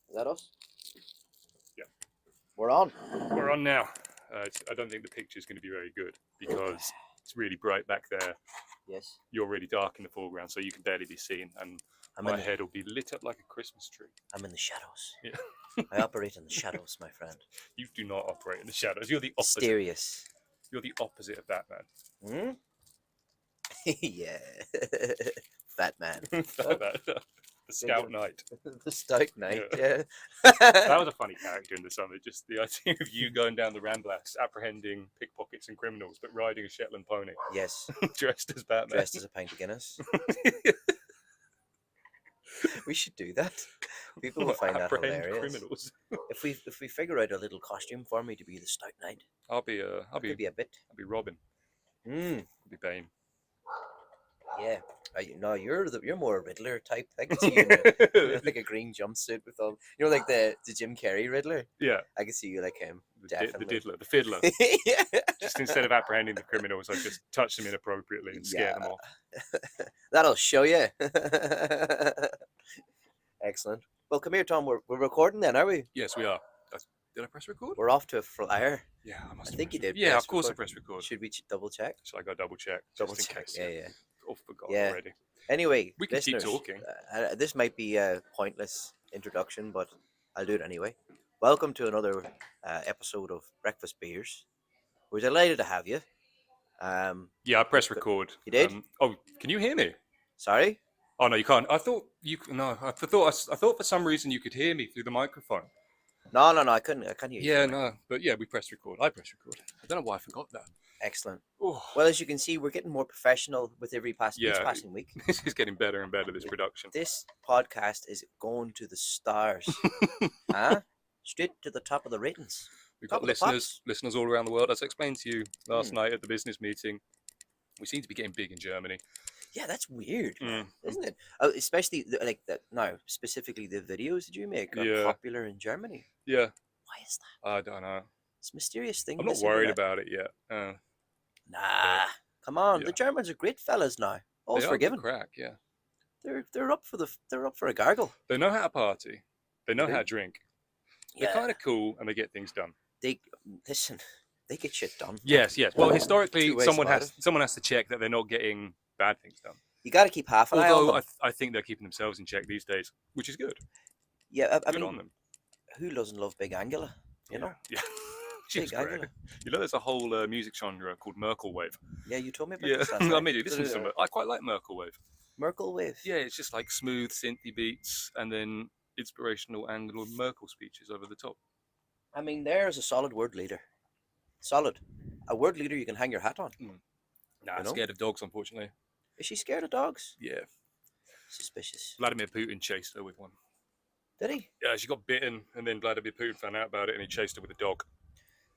Is that us? Yeah. We're on. We're on now. I don't think the picture's going to be very good because it's really bright back there. Yes. You're really dark in the foreground, so you can barely be seen, and my head will be lit up like a Christmas tree. I'm in the shadows. Yeah. I operate in the shadows, my friend. You do not operate in the shadows. You're the opposite. Mysterious. You're the opposite of Batman. Hmm? Yeah. Fat man. The Stout Knight. The Stout Knight, yeah. That was a funny character in the summer. Just the idea of you going down the Ramblas, apprehending pickpockets and criminals, but riding a Shetland pony. Yes. Dressed as Batman. Dressed as a pint of Guinness. We should do that. People will find that hilarious. Criminals. If we figure out a little costume for me to be the Stout Knight, I'll be a bit. I'll be Robin. Mm. I'll be Bane. Yeah. No, you're more Riddler type. I can see you in like a green jumpsuit with all, like the Jim Carrey Riddler. Yeah. I can see you like him. The diddler, the fiddler. Yeah. Just instead of apprehending the criminals, I just touch them inappropriately and scare them off. That'll show you. Excellent. Well, come here, Tom. We're recording then, are we? Yes, we are. Did I press record? We're off to a flyer. Yeah, I think you did. Yeah, of course I pressed record. Should we double check? Should I go double check? Double check. Yeah. Oh, forgot Yeah. already. Anyway, we can keep talking. This might be a pointless introduction, but I'll do it anyway. Welcome to another episode of Breakfast Beers. We're delighted to have you. Yeah, I pressed record. You did? Can you hear me? Sorry? Oh no, you can't. I thought you. No, I thought for some reason you could hear me through the microphone. No, I couldn't. I can't hear you. Yeah, no, but yeah, we pressed record. I pressed record. I don't know why I forgot that. Excellent. Ooh. Well, as you can see, we're getting more professional with each passing week. This is getting better and better, this production. This podcast is going to the stars. Huh? Straight to the top of the ratings. We've got listeners all around the world. As I explained to you last night at the business meeting, we seem to be getting big in Germany. Yeah, that's weird, isn't it? Especially specifically the videos that you make are popular in Germany. Yeah. Why is that? I don't know. It's a mysterious thing. I'm not worried about it yet. Nah, come on. Yeah. The Germans are great fellas now. All's forgiven. Crack, yeah. They're up for a gargle. They know how to party. They know how to drink. They're kind of cool and they get things done. They get shit done. Yes. Well, historically, someone has to check that they're not getting bad things done. You got to keep half an eye on them. Although I think they're keeping themselves in check these days, which is good. Yeah, I mean, on them. Who doesn't love Big Angela? You know. Yeah. Big Angela. You know, there's a whole music genre called Merkel Wave. Yeah, you told me about this. Last I made you listen to some. I quite like Merkel Wave. Merkel Wave. Yeah, it's just like smooth synthy beats and then inspirational Angela Merkel speeches over the top. I mean, there's a solid word leader. Solid. A word leader you can hang your hat on. Nah, scared of dogs, unfortunately. Is she scared of dogs? Yeah. Suspicious. Vladimir Putin chased her with one. Did he? Yeah, she got bitten, and then Vladimir Putin found out about it, and he chased her with a dog.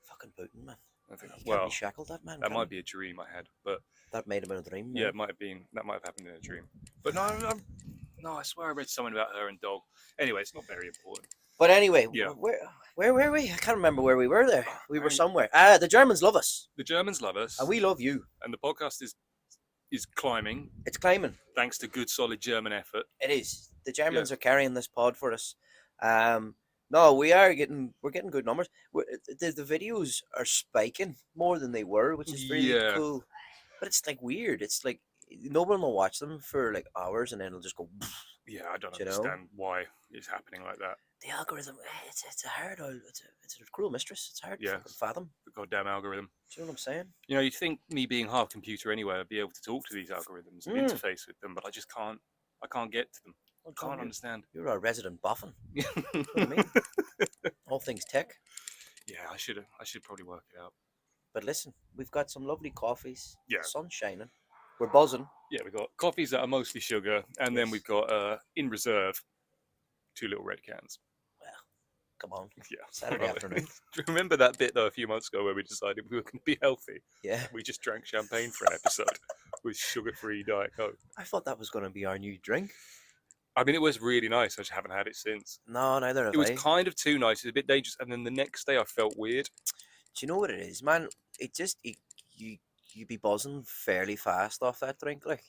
Fucking Putin, man. I think. Can't be shackled, that man. That might be a dream I had, but that might have been a dream. Yeah, it might have been. That might have happened in a dream. But no, I swear I read something about her and dog. Anyway, it's not very important. But anyway, where were we? I can't remember where we were there. We were somewhere. The Germans love us. The Germans love us. And we love you. And the podcast is climbing. It's climbing. Thanks to good, solid German effort. It is. The Germans are carrying this pod for us. No, we're getting good numbers. The videos are spiking more than they were, which is really cool. But it's like weird. It's like no one will watch them for like hours and then it'll just go. Yeah, I don't understand why it's happening like that. The algorithm, it's a hard, it's a cruel mistress. It's hard to fathom. The goddamn algorithm. Do you know what I'm saying? You know, you'd think me being half computer anyway, I'd be able to talk to these algorithms and interface with them, but I just can't. I can't get to them. I can't understand. You're a resident boffin. You know what I mean? All things tech. Yeah, I should probably work it out. But listen, we've got some lovely coffees. Yeah. The sun's shining. We're buzzing. Yeah, we've got coffees that are mostly sugar, and then we've got in reserve 2 little red cans. Well, come on. Yeah. Saturday afternoon. Do you remember that bit though a few months ago where we decided we were going to be healthy? Yeah. We just drank champagne for an episode with sugar-free Diet Coke. I thought that was going to be our new drink. I mean, it was really nice. I just haven't had it since. No, neither have I. It was kind of too nice. It was a bit dangerous, and then the next day I felt weird. Do you know what it is, man? You be buzzing fairly fast off that drink, like.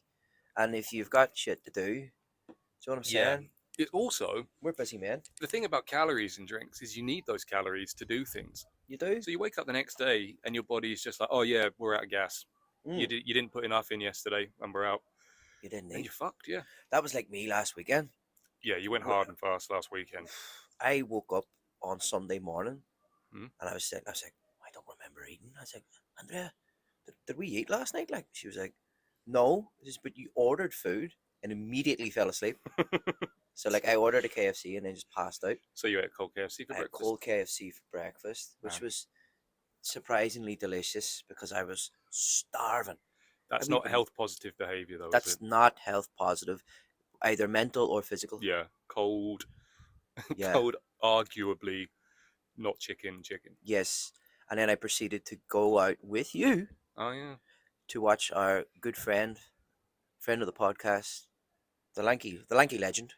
And if you've got shit to do you know what I'm saying? It also, We're busy men. the thing about calories in drinks is you need those calories to do things. You do? So you wake up the next day and your body's just like, oh yeah, we're out of gas. Mm. You didn't put enough in yesterday and we're out. You didn't And eat. you're fucked, yeah. That was like me last weekend. Yeah, you went hard and fast last weekend. I woke up on Sunday morning Hmm? and I was like, I don't remember eating. I was like, Andrea, did we eat last night? Like, she was like, no. I says, but you ordered food and immediately fell asleep. So like, I ordered a KFC and then just passed out. So you ate cold KFC for I had breakfast? cold KFC for breakfast, which Man. was surprisingly delicious because I was starving. That's mean, not health positive behavior though, is That's it? not health positive, either mental or physical. Yeah, cold, Yeah. cold, arguably not chicken. Yes. And then I proceeded to go out with you Oh yeah. to watch our good friend of the podcast, the lanky legend,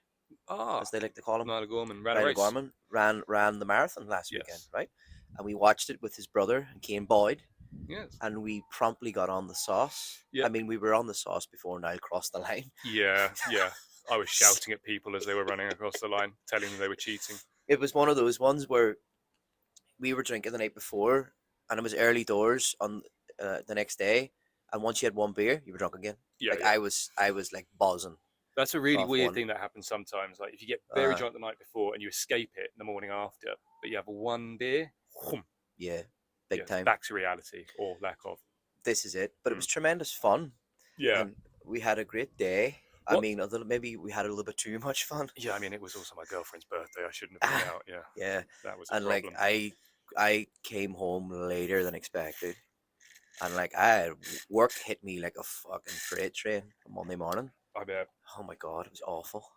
Ah, as they like to call him, Niall Gorman ran a Niall race. Gorman, ran the marathon last weekend, Yes. right? And we watched it with his brother and Kane Boyd, Yes. and we promptly got on the sauce. Yeah. I mean, we were on the sauce before Niall crossed the line. Yeah. I was shouting at people as they were running across the line, telling them they were cheating. It was one of those ones where we were drinking the night before, and it was early doors on the next day. And once you had one beer, you were drunk again. Yeah, Like yeah. I was like buzzing. That's a really off weird one. thing that happens sometimes. Like if you get very Uh, drunk the night before and you escape it in the morning after, but you have one beer, Yeah, big time. back to reality or lack of. This is it. But it was tremendous fun, Yeah. and we had a great day. I What- mean, maybe we had a little bit too much fun. Yeah, I mean, it was also my girlfriend's birthday. I shouldn't have been out. Yeah, Yeah, that was a and problem. like I came home later than expected, and like I had work hit me like a fucking freight train on Monday morning. I bet. Oh my god, it was awful.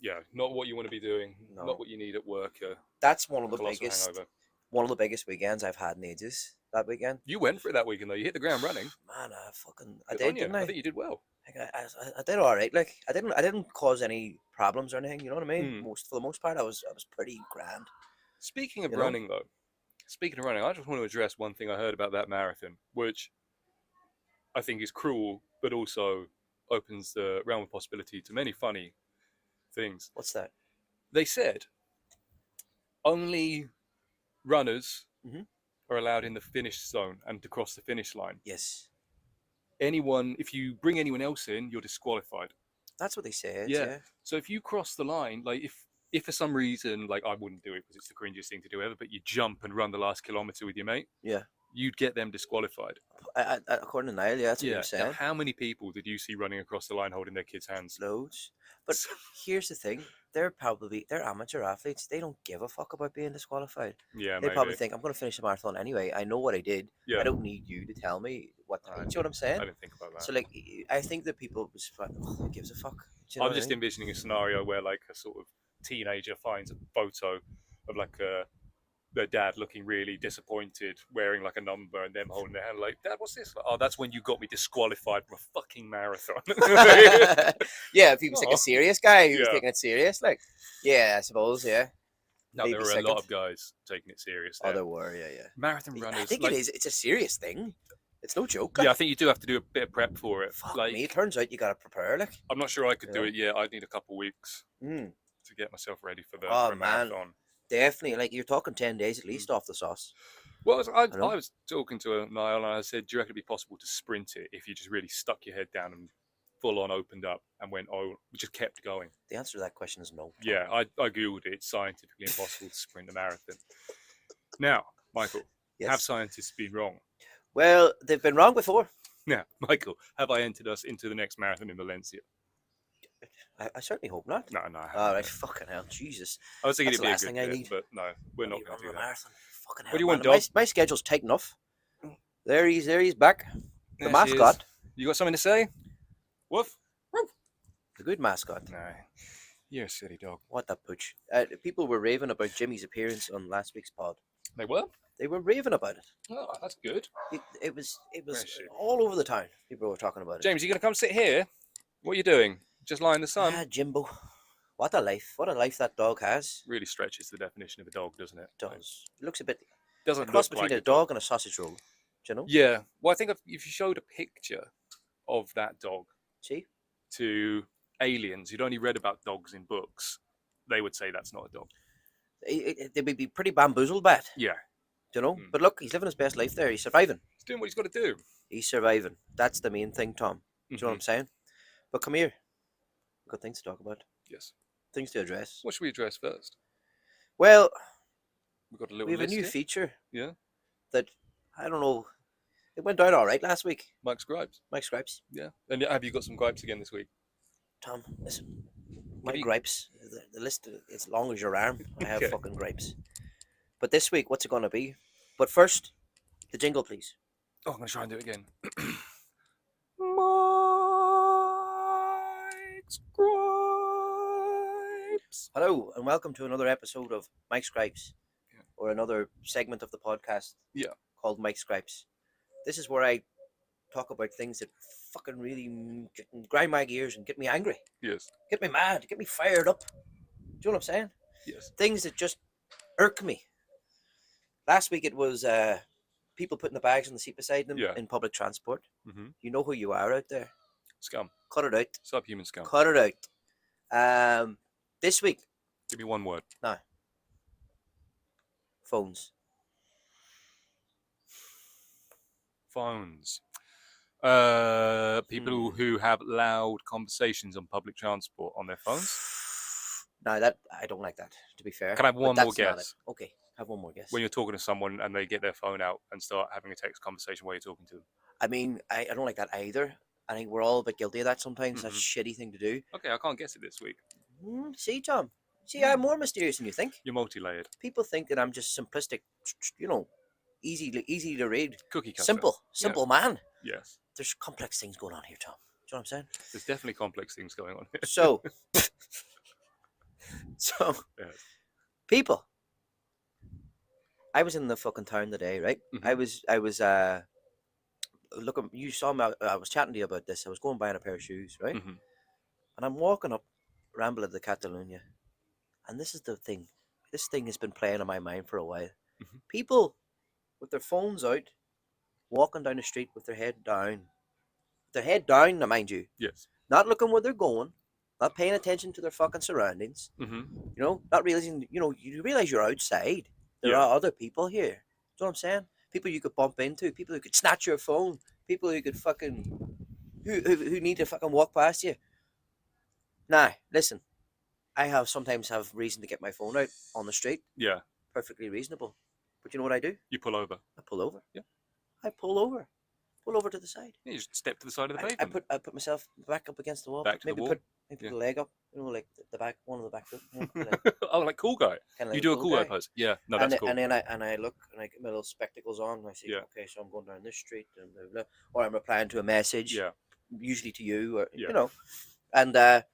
Yeah, not what you want to be doing. No. Not what you need at work. That's one of the Colossal biggest weekends I've had in ages. That weekend, You went for it that weekend though. You hit the ground running. man, I Good did, on you. didn't I? I think you did well. Like I did all right. Like I didn't cause any problems or anything. You know what I mean? Mm. For the most part, I was pretty grand. Speaking of You know? running though, I just want to address one thing I heard about that marathon, which I think is cruel, but also opens the realm of possibility to many funny things. What's that? They said only runners Mhm. are allowed in the finish zone and to cross the finish line. Yes, If you bring anyone else in, you're disqualified. that's what they said. Yeah. Yeah. So if you cross the line, like if for some reason, like I wouldn't do it because it's the cringiest thing to do ever, but you jump and run the last kilometer with your mate, Yeah. you'd get them disqualified. According to Niall, yeah, that's what he Yeah. was Now, saying. how many people did you see running across the line holding their kids' hands? Loads. But here's the thing: they're amateur athletes. They don't give a fuck about being disqualified. Yeah, They maybe. probably think I'm going to finish the marathon anyway. I know what I did. Yeah. I don't need you to tell me what. I Do you know what I'm saying? I didn't think about that. So like, I think that people was like, oh, who gives a fuck? Do you know I'm what I just mean? envisioning a scenario where like a sort of teenager finds a photo of like their dad looking really disappointed, wearing like a number, and them holding their hand like, "Dad, what's this?" Like, oh, that's when you got me disqualified from a fucking marathon. Yeah, if he was like Oh. a serious guy, he was Yeah. taking it serious. Like, yeah, I suppose, yeah. No, Maybe there were a second. lot of guys taking it serious. Oh, There. there were, yeah. Marathon I runners. think like, it is. It's a serious thing. It's no joke. Yeah, I think you do have to do a bit of prep for it. Fuck like, me. It turns out you gotta prepare. Like, I'm not sure I could You do know? it yet. I'd need a couple weeks mm, to get myself ready for the Oh, for a man. marathon. definitely. Like, you're talking 10 days at least off the sauce. Well, I know. was talking to Niall and I said, do you reckon it'd be possible to sprint it if you just really stuck your head down and full on opened up and went, just kept going? The answer to that question is no. Yeah, I Googled it. It's scientifically impossible to sprint a marathon. Now, Michael, Yes. have scientists been wrong? Well, they've been wrong before. Now, Michael, have I entered us into the next marathon in Valencia? I certainly hope not. No, I haven't. All right, fucking hell, Jesus. I was thinking That's it'd be a the last good thing I bit, need. but no, we're not You going to run do a that. marathon. Fucking hell, What do you want, man. dog? My schedule's tight enough. There he's back. The There she is. mascot. You got something to say? Woof? The good mascot. No. You're a silly dog. What the pooch. People were raving about Jimmy's appearance on last week's pod. They were? They were raving about it. Oh, that's good. It was Where is she? all over the town. People were talking about it. James, you going to come sit here? What are you doing? Just lying in the sun? Jimbo. What a life. What a life that dog has. Really stretches the definition of a dog, doesn't it? Does. It looks a bit Doesn't cross look between like a dog and a sausage roll. Do you know? Yeah. Well, I think if you showed a picture of that dog See? to aliens who'd only read about dogs in books, they would say that's not a dog. They would be pretty bamboozled by it, Yeah. you know. But look, he's living his best life there. He's surviving. He's doing what he's got to do. He's surviving. That's the main thing, Tom. Do you know what I'm saying? But come here. We've got things to talk about. Yes. Things to address. What should we address first? Well, We've got a little we have a list new here. feature. Yeah. That, I don't know, it went down all right last week. Mike's gripes. Mike's gripes. Yeah. And have you got some gripes again this week? Tom, listen. My gripes, the list is as long as your arm. I have fucking gripes. But this week, what's it going to be? But first, the jingle, please. Oh, I'm going to try and do it again. Mike's gripes. Hello, and welcome to another episode of Mike's Gripes, or another segment of the podcast called Mike's Gripes. This is where I talk about things that fucking really grind my gears and get me angry. Yes. Get me mad, get me fired up. Do you know what I'm saying? Yes. Things that just irk me. Last week it was people putting the bags on the seat beside them in public transport. Mm-hmm. You know who you are out there. Scum. Cut it out. Subhuman scum. Cut it out. This week. Give me one word. No. Phones. Phones. People who have loud conversations on public transport on their phones. No, that I don't like that. To be fair, can I have one more guess? Okay, have one more guess. When you're talking to someone and they get their phone out and start having a text conversation while you're talking to them. I mean, I don't like that either. I think we're all a bit guilty of that sometimes. That's a shitty thing to do. Okay, I can't guess it this week. See, Tom. See, I'm more mysterious than you think. You're multi-layered. People think that I'm just simplistic, you know, easy to read. Cookie cutter. Simple man. Yes. There's complex things going on here, Tom. Do you know what I'm saying? There's definitely complex things going on here. So, people. I was in the fucking town today, right? Mm-hmm. I was looking. You saw me. I was chatting to you about this. I was going buying a pair of shoes, right? Mm-hmm. And I'm walking up Rambla de Catalunya, and this is the thing. This thing has been playing in my mind for a while. Mm-hmm. People with their phones out, walking down the street with their head down. Their head down, now mind you. Yes. Not looking where they're going, not paying attention to their fucking surroundings. Mm-hmm. You know, not realizing, you realize you're outside. There are other people here. Do you know what I'm saying? People you could bump into, people who could snatch your phone, people who could fucking, who need to fucking walk past you. Now, listen, I sometimes have reason to get my phone out on the street. Yeah. Perfectly reasonable. But you know what I do? You pull over. I pull over. Yeah. I pull over. Pull over to the side. Yeah, you just step to the side of the pavement. I put myself back up against the wall. Back to maybe the wall. put the leg up. Like the back, one of the back foot. Oh, like cool guy. Like you do a cool guy pose. Yeah, no, that's cool. And then I look and I get my little spectacles on and I say, okay, so I'm going down this street and blah, blah, or I'm replying to a message. Yeah. Usually to you, or you know, and I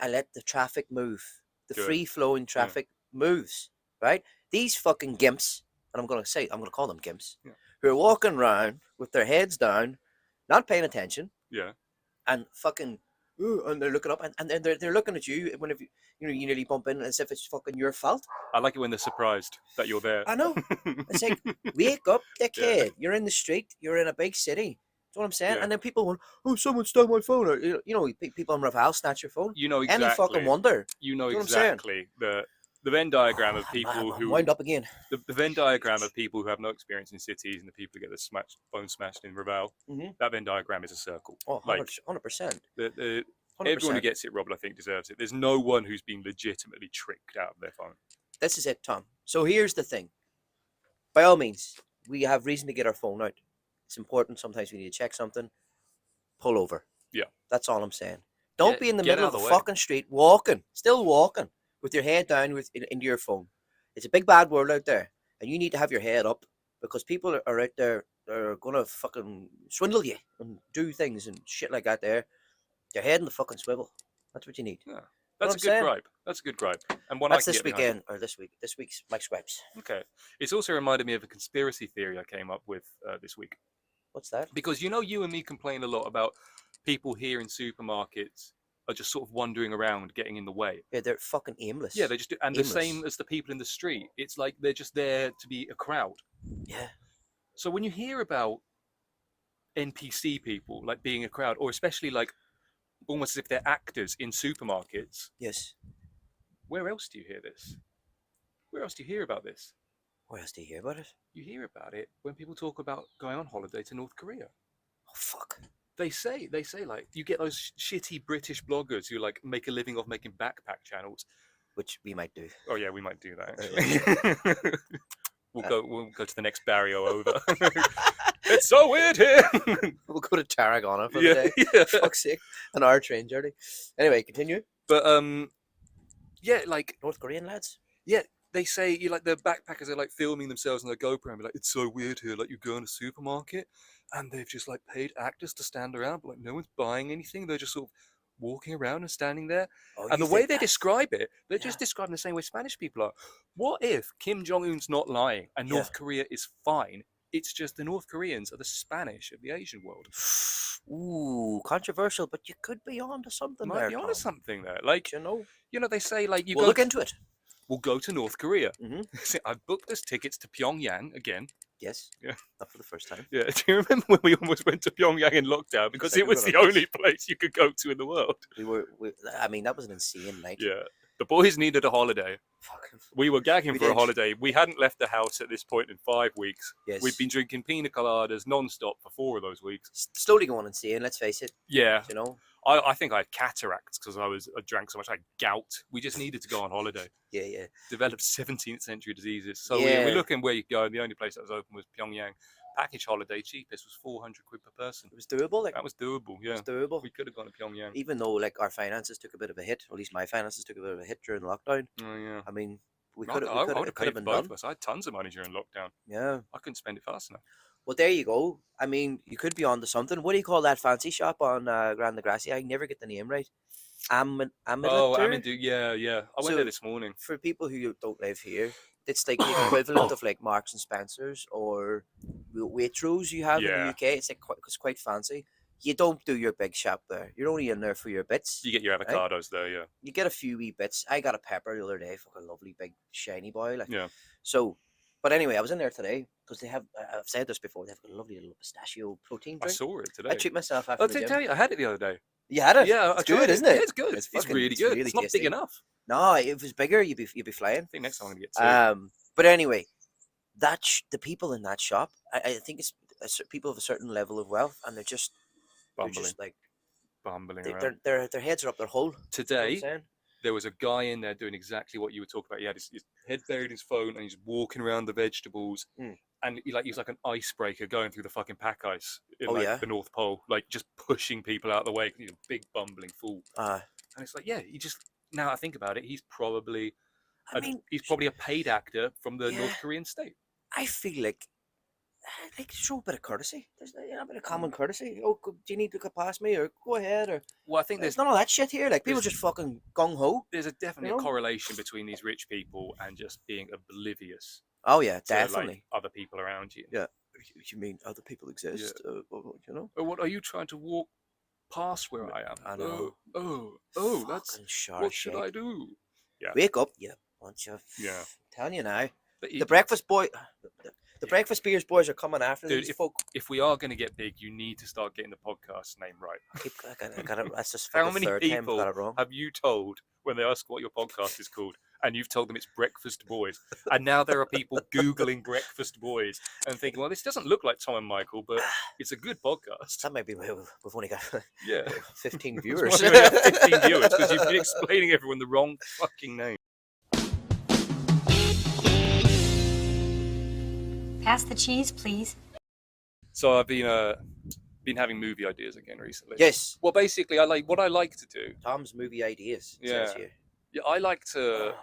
let the traffic move. The free flowing traffic moves. Right. These fucking gimps, and I'm gonna call them gimps, who are walking around with their heads down, not paying attention. Yeah. And fucking. Ooh, and they're looking up, and then they're looking at you whenever you nearly bump in as if it's fucking your fault. I like it when they're surprised that you're there. I know. It's like, wake up, dickhead! Yeah. You're in the street. You're in a big city. That's what I'm saying. Yeah. And then people want, oh, someone stole my phone, or people in Raval snatch your phone. You know exactly. Any fucking wonder. You know exactly the Venn diagram of people who wind up again. The Venn diagram of people who have no experience in cities and the people who get their phone smashed in Raval. Mm-hmm. That Venn diagram is a circle. Oh, 100%. Everyone who gets it robbed, I think, deserves it. There's no one who's been legitimately tricked out of their phone. This is it, Tom. So here's the thing. By all means, we have reason to get our phone out. It's important. Sometimes we need to check something. Pull over. Yeah. That's all I'm saying. Don't be in the middle of the fucking street still walking, with your head down into your phone. It's a big bad world out there, and you need to have your head up because people are out there. They're gonna fucking swindle you and do things and shit like that. Your head in the fucking swivel. That's what you need. Yeah. That's a good gripe. That's a good gripe. And one that's I can this weekend or this week. This week's Mike's Gripes. Okay. It's also reminded me of a conspiracy theory I came up with this week. What's that? Because you and me complain a lot about people here in supermarkets are just sort of wandering around, getting in the way. Yeah, they're fucking aimless. Yeah, they just do, and aimless. The same as the people in the street. It's like they're just there to be a crowd. Yeah. So when you hear about NPC people like being a crowd, or especially like almost as if they're actors in supermarkets. Yes. Where else do you hear this? Where else do you hear about this? Where else do you hear about it? You hear about it when people talk about going on holiday to North Korea. Oh, fuck. They say like you get those shitty British bloggers who like make a living off making backpack channels. Which we might do. Oh yeah, we might do that actually. We'll go to the next barrio over. It's so weird here. We'll go to Tarragona for yeah, the day. yeah. Fuck's sake. An hour train journey. Anyway, continue. But yeah, like North Korean lads. yeah, they say you like the backpackers are like filming themselves on their GoPro and be like, it's so weird here. Like you go in a supermarket and they've just like paid actors to stand around, but like no one's buying anything. They're just sort of walking around and standing there. Oh, And you the way think they that? describe it, they're Yeah. just describing the same way Spanish people are. What if Kim Jong-un's not lying and Yeah. North Korea is fine? It's just the North Koreans are the Spanish of the Asian world. Ooh, controversial, but you could be onto something Might there, be onto Tom. something there. Like, You know, they say like we'll look into it. We'll go to North Korea. Mm-hmm. I've booked us tickets to Pyongyang again. Yes. Yeah. Not for the first time. Yeah. Do you remember when we almost went to Pyongyang in lockdown because Like it was the only place you could go to in the world? I mean, that was an insane night. Yeah. The boys needed a holiday. Fucking. We were gagging We for a did. holiday. We hadn't left the house at this point in 5 weeks. Yes. We'd been drinking pina coladas non-stop for 4 of those weeks. Slowly going insane, let's face it. Yeah. You know? I think I had cataracts because I drank so much. I had gout. We just needed to go on holiday. Yeah, yeah. Developed 17th century diseases. So Yeah. we're looking where you go. And the only place that was open was Pyongyang. Package holiday, cheapest was 400 quid per person. It was doable. Like, That was doable, yeah. it was doable. We could have gone to Pyongyang. Even though, like, our finances took a bit of a hit, or at least my finances took a bit of a hit during lockdown. Oh, yeah. I mean, I would have it could paid have for been both done. of us. I had tons of money during lockdown. Yeah. I couldn't spend it fast enough. Well, there you go. I mean, you could be onto something. What do you call that fancy shop on Grand de Gracia? I never get the name right. Yeah. I went there this morning. For people who don't live here, it's like the equivalent of like Marks and Spencers or Waitrose you have in Yeah. the UK. It's like it's quite fancy. You don't do your big shop there. You're only in there for your bits. You get your avocados there, yeah. You get a few wee bits. I got a pepper the other day, fucking lovely big shiny boy. Like, Yeah. So, but anyway, I was in there today because they have. I've said this before. They have a lovely little pistachio protein I drink. saw it today. I treat myself after I'll the gym. tell you, I had it the other day. You had it. Yeah, It's I tried good, it. isn't it? Yeah, it's good. It's really good. Really it's not tasty. big enough. No, if it was bigger, you'd be flying. I think next time I'm gonna get 2. But anyway, the people in that shop, I think it's people of a certain level of wealth, and they're just like bumbling around. their heads are up their hole. Today, there was a guy in there doing exactly what you were talking about. He had his head buried in his phone and he's walking around the vegetables. And he was like an icebreaker going through the fucking pack ice in the North Pole, like just pushing people out of the way. He's a big bumbling fool. And it's like, yeah, now I think about it, he's probably a paid actor from the North Korean state. I feel like show a bit of courtesy. There's a bit of common courtesy. Oh, do you need to go past me or go ahead? Or well, I think there's none of that shit here. Like people just fucking gung ho. There's definitely a correlation between these rich people and just being oblivious. Oh yeah, to, definitely. Like, other people around you. Yeah. You mean other people exist? Yeah. You know. Or what are you trying to walk past where I am? I know. Oh, that's what should I do? Yeah. Wake up, you bunch of. Yeah. Telling you now. The breakfast boy. The breakfast beers boys are coming after these folk. If we are going to get big, you need to start getting the podcast name right. I got it. That's just how many third people time I got it wrong. have you told when they ask what your podcast is called, and you've told them it's Breakfast Boys, and now there are people googling Breakfast Boys and thinking, well, this doesn't look like Tom and Michael, but it's a good podcast. That might be why we've only got 15 It's viewers. why we only have 15 viewers because you've been explaining everyone the wrong fucking name. Pass the cheese, please. So I've been having movie ideas again recently. Yes. Well, basically, what I like to do. Tom's movie ideas. Yeah. Says here. Yeah, I like to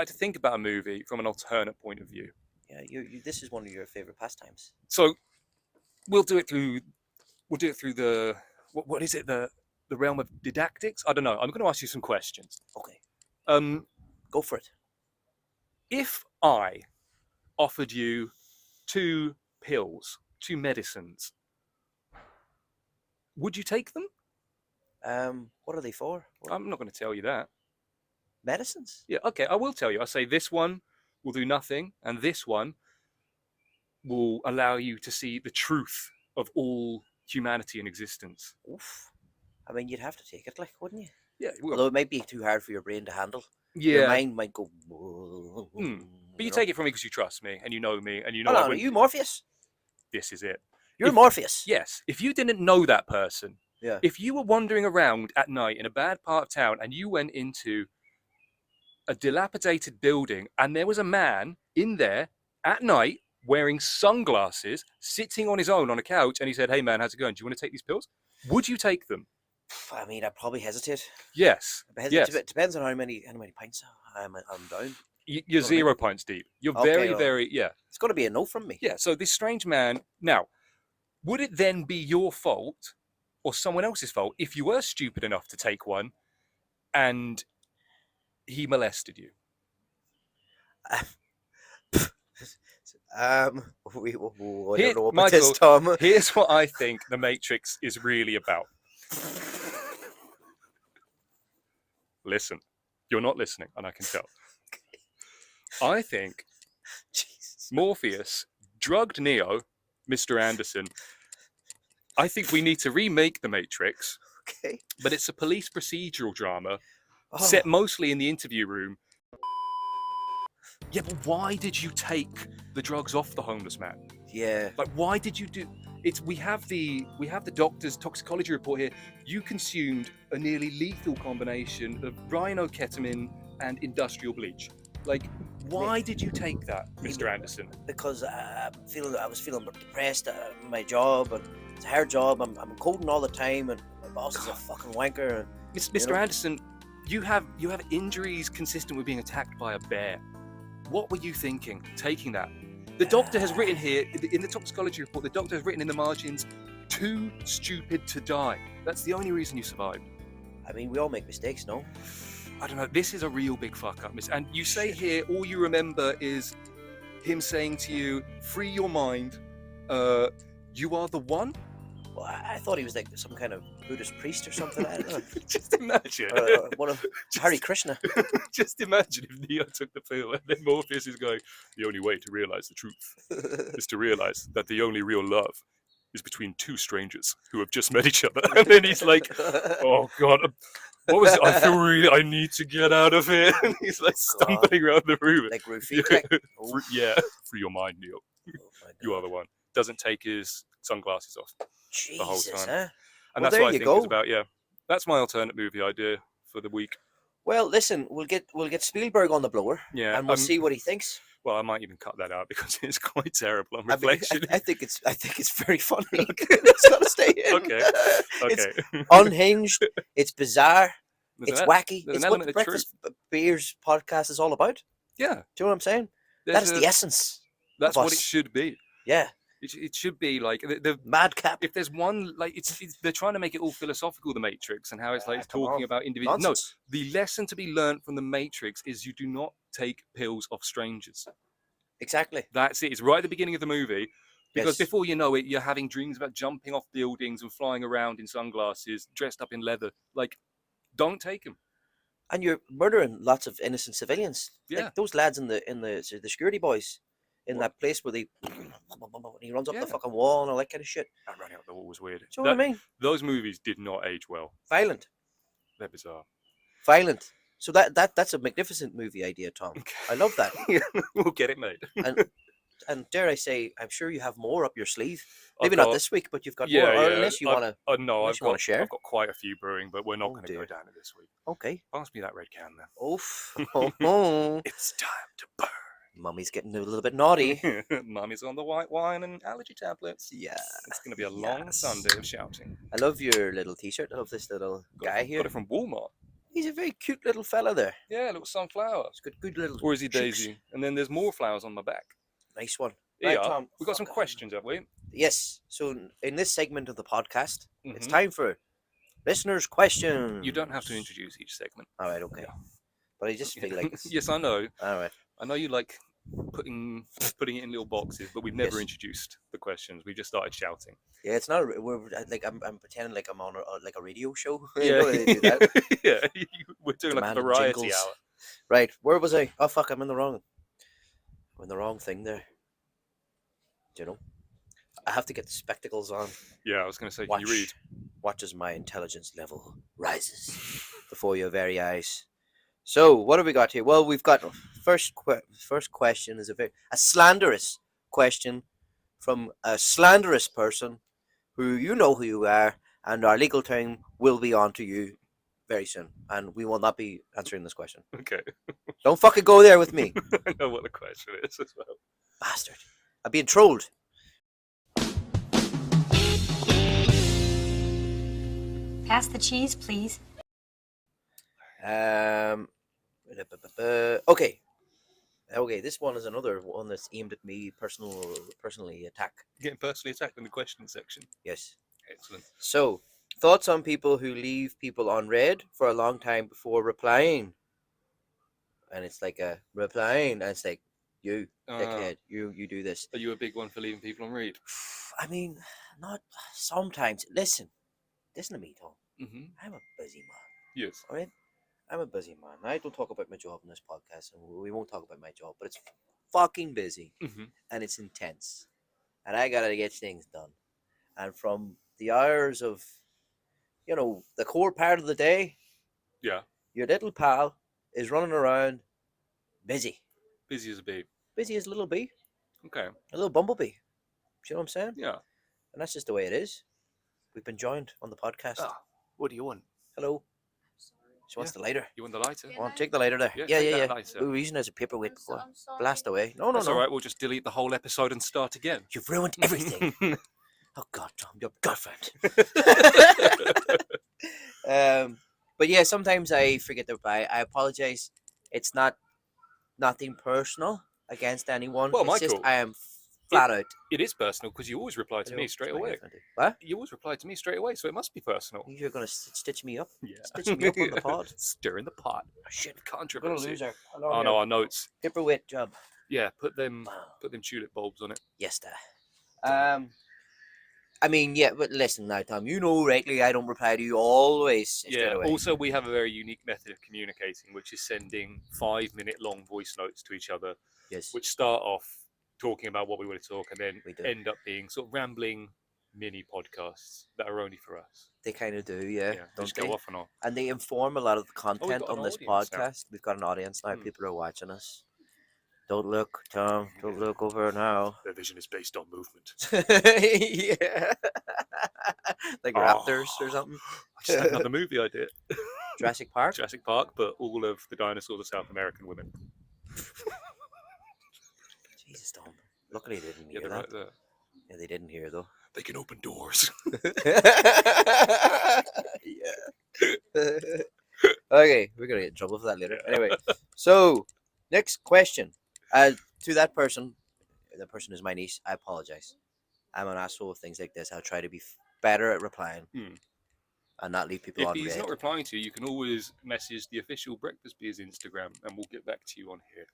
think about a movie from an alternate point of view. Yeah, you this is one of your favorite pastimes. So we'll do it through the what is it, the realm of didactics? I don't know. I'm going to ask you some questions. Okay. Go for it. If I offered you 2 pills, 2 medicines, would you take them? What are they for? I'm not going to tell you that. Medicines? Yeah, okay, I will tell you. I say this one will do nothing, and this one will allow you to see the truth of all humanity in existence. Oof. I mean, you'd have to take it, like, wouldn't you? Yeah, well, Although it might be too hard for your brain to handle. Your yeah. mind might go. But you take it from me because you trust me and you know me and you Oh know I no, wouldn't. you Morpheus. This is it. You're If- Morpheus. Yes, if you didn't know that person, Yeah. if you were wandering around at night in a bad part of town and you went into a dilapidated building and there was a man in there at night wearing sunglasses, sitting on his own on a couch, and he said, "Hey man, how's it going? Do you want to take these pills?" Would you take them? I mean, I'd probably hesitate. Yes. Yes. It depends on how many pints I'm down. You're what I mean? 0 pints deep. You're Okay, very, well, very, yeah. It's got to be a no from me. Yeah. So this strange man. Now, would it then be your fault or someone else's fault if you were stupid enough to take one and he molested you? I Here, don't know about Michael, this, Tom. Here's what I think The Matrix is really about. Listen, you're not listening, and I can tell. I think Jesus. Morpheus drugged Neo, Mr. Anderson. I think we need to remake The Matrix, Okay. but it's a police procedural drama Oh, set mostly in the interview room. Yeah, but why did you take the drugs off the homeless man? yeah. Like, why did you do? It's we have the doctor's toxicology report here. You consumed a nearly lethal combination of rhinoketamine and industrial bleach. Like, why did you take that, Mr. Anderson? Because I was feeling depressed at my job, and it's a hard job. I'm coding all the time, and my boss is a fucking wanker. And, Mr. know? Anderson, you have injuries consistent with being attacked by a bear. What were you thinking, taking that? The doctor has written here, in the toxicology report, the doctor has written in the margins, too stupid to die. That's the only reason you survived. I mean, we all make mistakes, no? I don't know, this is a real big fuck up, miss. And you say here, all you remember is him saying to you, free your mind, you are the one? Well, I thought he was like some kind of Buddhist priest or something. I don't know. Just imagine. Or one of Hare Krishna. Just imagine if Neo took the pill and then Morpheus is going, the only way to realize the truth is to realize that the only real love is between two strangers who have just met each other. And then he's like, oh God, what was it? I feel really, I need to get out of here. And he's like stumbling around the room. Like Rufy. Like, Yeah, free your mind, Neo. You are the one. Doesn't take his sunglasses off Jesus, the whole time. Huh? And Well, that's there what I you think go. it's about, yeah. That's my alternate movie idea for the week. Well, listen, we'll get Spielberg on the blower, Yeah, and we'll see what he thinks. Well, I might even cut that out because it's quite terrible on I mean, reflection. I think it's very funny. It's got to stay in. Okay. It's Okay. unhinged. It's bizarre. There's It's an- wacky. there's It's an what element the of Breakfast Beers podcast is all about. Yeah. Do you know what I'm saying? there's That is a- the essence. That's of what it us. should be. Yeah. It should be like the Madcap. if there's one like it's they're trying to make it all philosophical, the Matrix, and how it's like it's Come talking on. about individuals. Nonsense. No, the lesson to be learned from the Matrix is you do not take pills off strangers. Exactly. That's it. It's right at the beginning of the movie. Because Yes. before you know it, you're having dreams about jumping off buildings and flying around in sunglasses, dressed up in leather. Like, don't take them. And you're murdering lots of innocent civilians. Yeah. Like those lads in the security boys in What? that place where he runs up Yeah. the fucking wall and all that kind of shit. That running up the wall was weird. Do you know what I mean? Those movies did not age well. Violent. They're bizarre. Violent. So that's a magnificent movie idea, Tom. I love that. We'll get it made. And dare I say, I'm sure you have more up your sleeve. I've Maybe not got- this week, but you've got Yeah, more. Or yeah. unless you want to. No, unless you wanna share. I've got quite a few brewing, but we're not Oh, going to go dear. down it this week. Okay. Pass me that red can then. Oof. Oh, It's time to Mummy's getting a little bit naughty. burn. Mummy's on the white wine and allergy tablets. Yeah. It's going to be a long Yes. Sunday of shouting. I love your little T-shirt. I love this little guy here. Got it from Walmart. He's a very cute little fella there. Yeah, little sunflower. He's got good little. Or is he cheeks. Daisy? And then there's more flowers on my back. Nice one. Here Right, you are. Tom, We've got some fuck off. questions, have we? Yes. So in this segment of the podcast, it's Mhm. time for listeners' questions. You don't have to introduce each segment. All right. Okay. But I just feel like. It's... Yes, I know. All right. I know you like putting it in little boxes, but we've never Yes. introduced the questions. We just started shouting. Yeah, it's not. We're like I'm pretending like I'm on like a radio show. You Yeah, know, they do that. yeah. We're doing like a Demanding variety jingles. hour. Right. Where was I? Oh fuck! I'm in the wrong thing there. Do you know? I have to get the spectacles on. Yeah, I was going to say, can you read? watch as my intelligence level rises before your very eyes. So, what have we got here? Well, we've got first question is a slanderous question from a slanderous person who you know who you are, and our legal team will be on to you very soon, and we will not be answering this question. Okay. Don't fucking go there with me, I know what the question is as well. bastard. I'm being trolled. Pass the cheese, please. Okay. Okay, this one is another one that's aimed at me personally attack. Getting personally attacked in the question section. Yes. Excellent. So, thoughts on people who leave people on read for a long time before replying. And it's like a replying, and it's like, you, dickhead, you do this. Are you a big one for leaving people on read? I mean, not sometimes. Listen to me, Tom. Mm-hmm. I'm a busy man. Yes. All right? I'm a busy man. I don't talk about my job in this podcast, and we won't talk about my job, but it's fucking busy, and it's intense, and I gotta get things done. And from the hours of, the core part of the day, Yeah. your little pal is running around busy. Busy as a bee. Busy as a little bee. Okay. A little bumblebee. Do you know what I'm saying? Yeah. And that's just the way it is. We've been joined on the podcast. Ah, what do you want? Hello. She wants the lighter. You want the lighter? Well, take the lighter there. Yeah, Yeah, take yeah, that yeah. lighter. We were using it as a paperweight before. Blast away. No, That's no. all right. We'll just delete the whole episode and start again. You've ruined everything. Oh, God, Tom, your girlfriend. But yeah, sometimes I forget to reply. I apologize. It's nothing personal against anyone. Well, it's just Michael, I am flat out. It is personal because you always reply to me straight away. What? You always reply to me straight away, so it must be personal. You're going to stitch me up? Yeah. Stitch me up on the pod? Stirring the pot. Oh, shit. Controversy. Loser. Oh no, our notes. Paperweight job. Yeah, put them tulip bulbs on it. Yes, sir. I mean, yeah, but listen now, Tom. You know rightly I don't reply to you always straight away. Also, we have a very unique method of communicating, which is sending 5-minute long voice notes to each other. Yes. Which start off talking about what we want to talk and then We do. end up being sort of rambling mini podcasts that are only for us. They kind of do, yeah. They Don't just they? go off and on. And they inform a lot of the content got on an this audience now. podcast. We've got an audience now. People are watching us. Don't look, Tom. Don't look over now. Their vision is based on movement. Yeah. Like raptors or something. I just had another movie idea. Jurassic Park? Jurassic Park, but all of the dinosaurs are South American women. Jesus, Tom. Luckily they didn't Yeah, hear they're that. right there. Yeah, they didn't hear though. They can open doors. Yeah. Okay, we're gonna get in trouble for that later. Anyway, so next question. To that person is my niece. I apologize. I'm an asshole with things like this. I'll try to be better at replying and not leave people If on he's read. not replying to you, you can always message the official Breakfast Beers Instagram and we'll get back to you on here.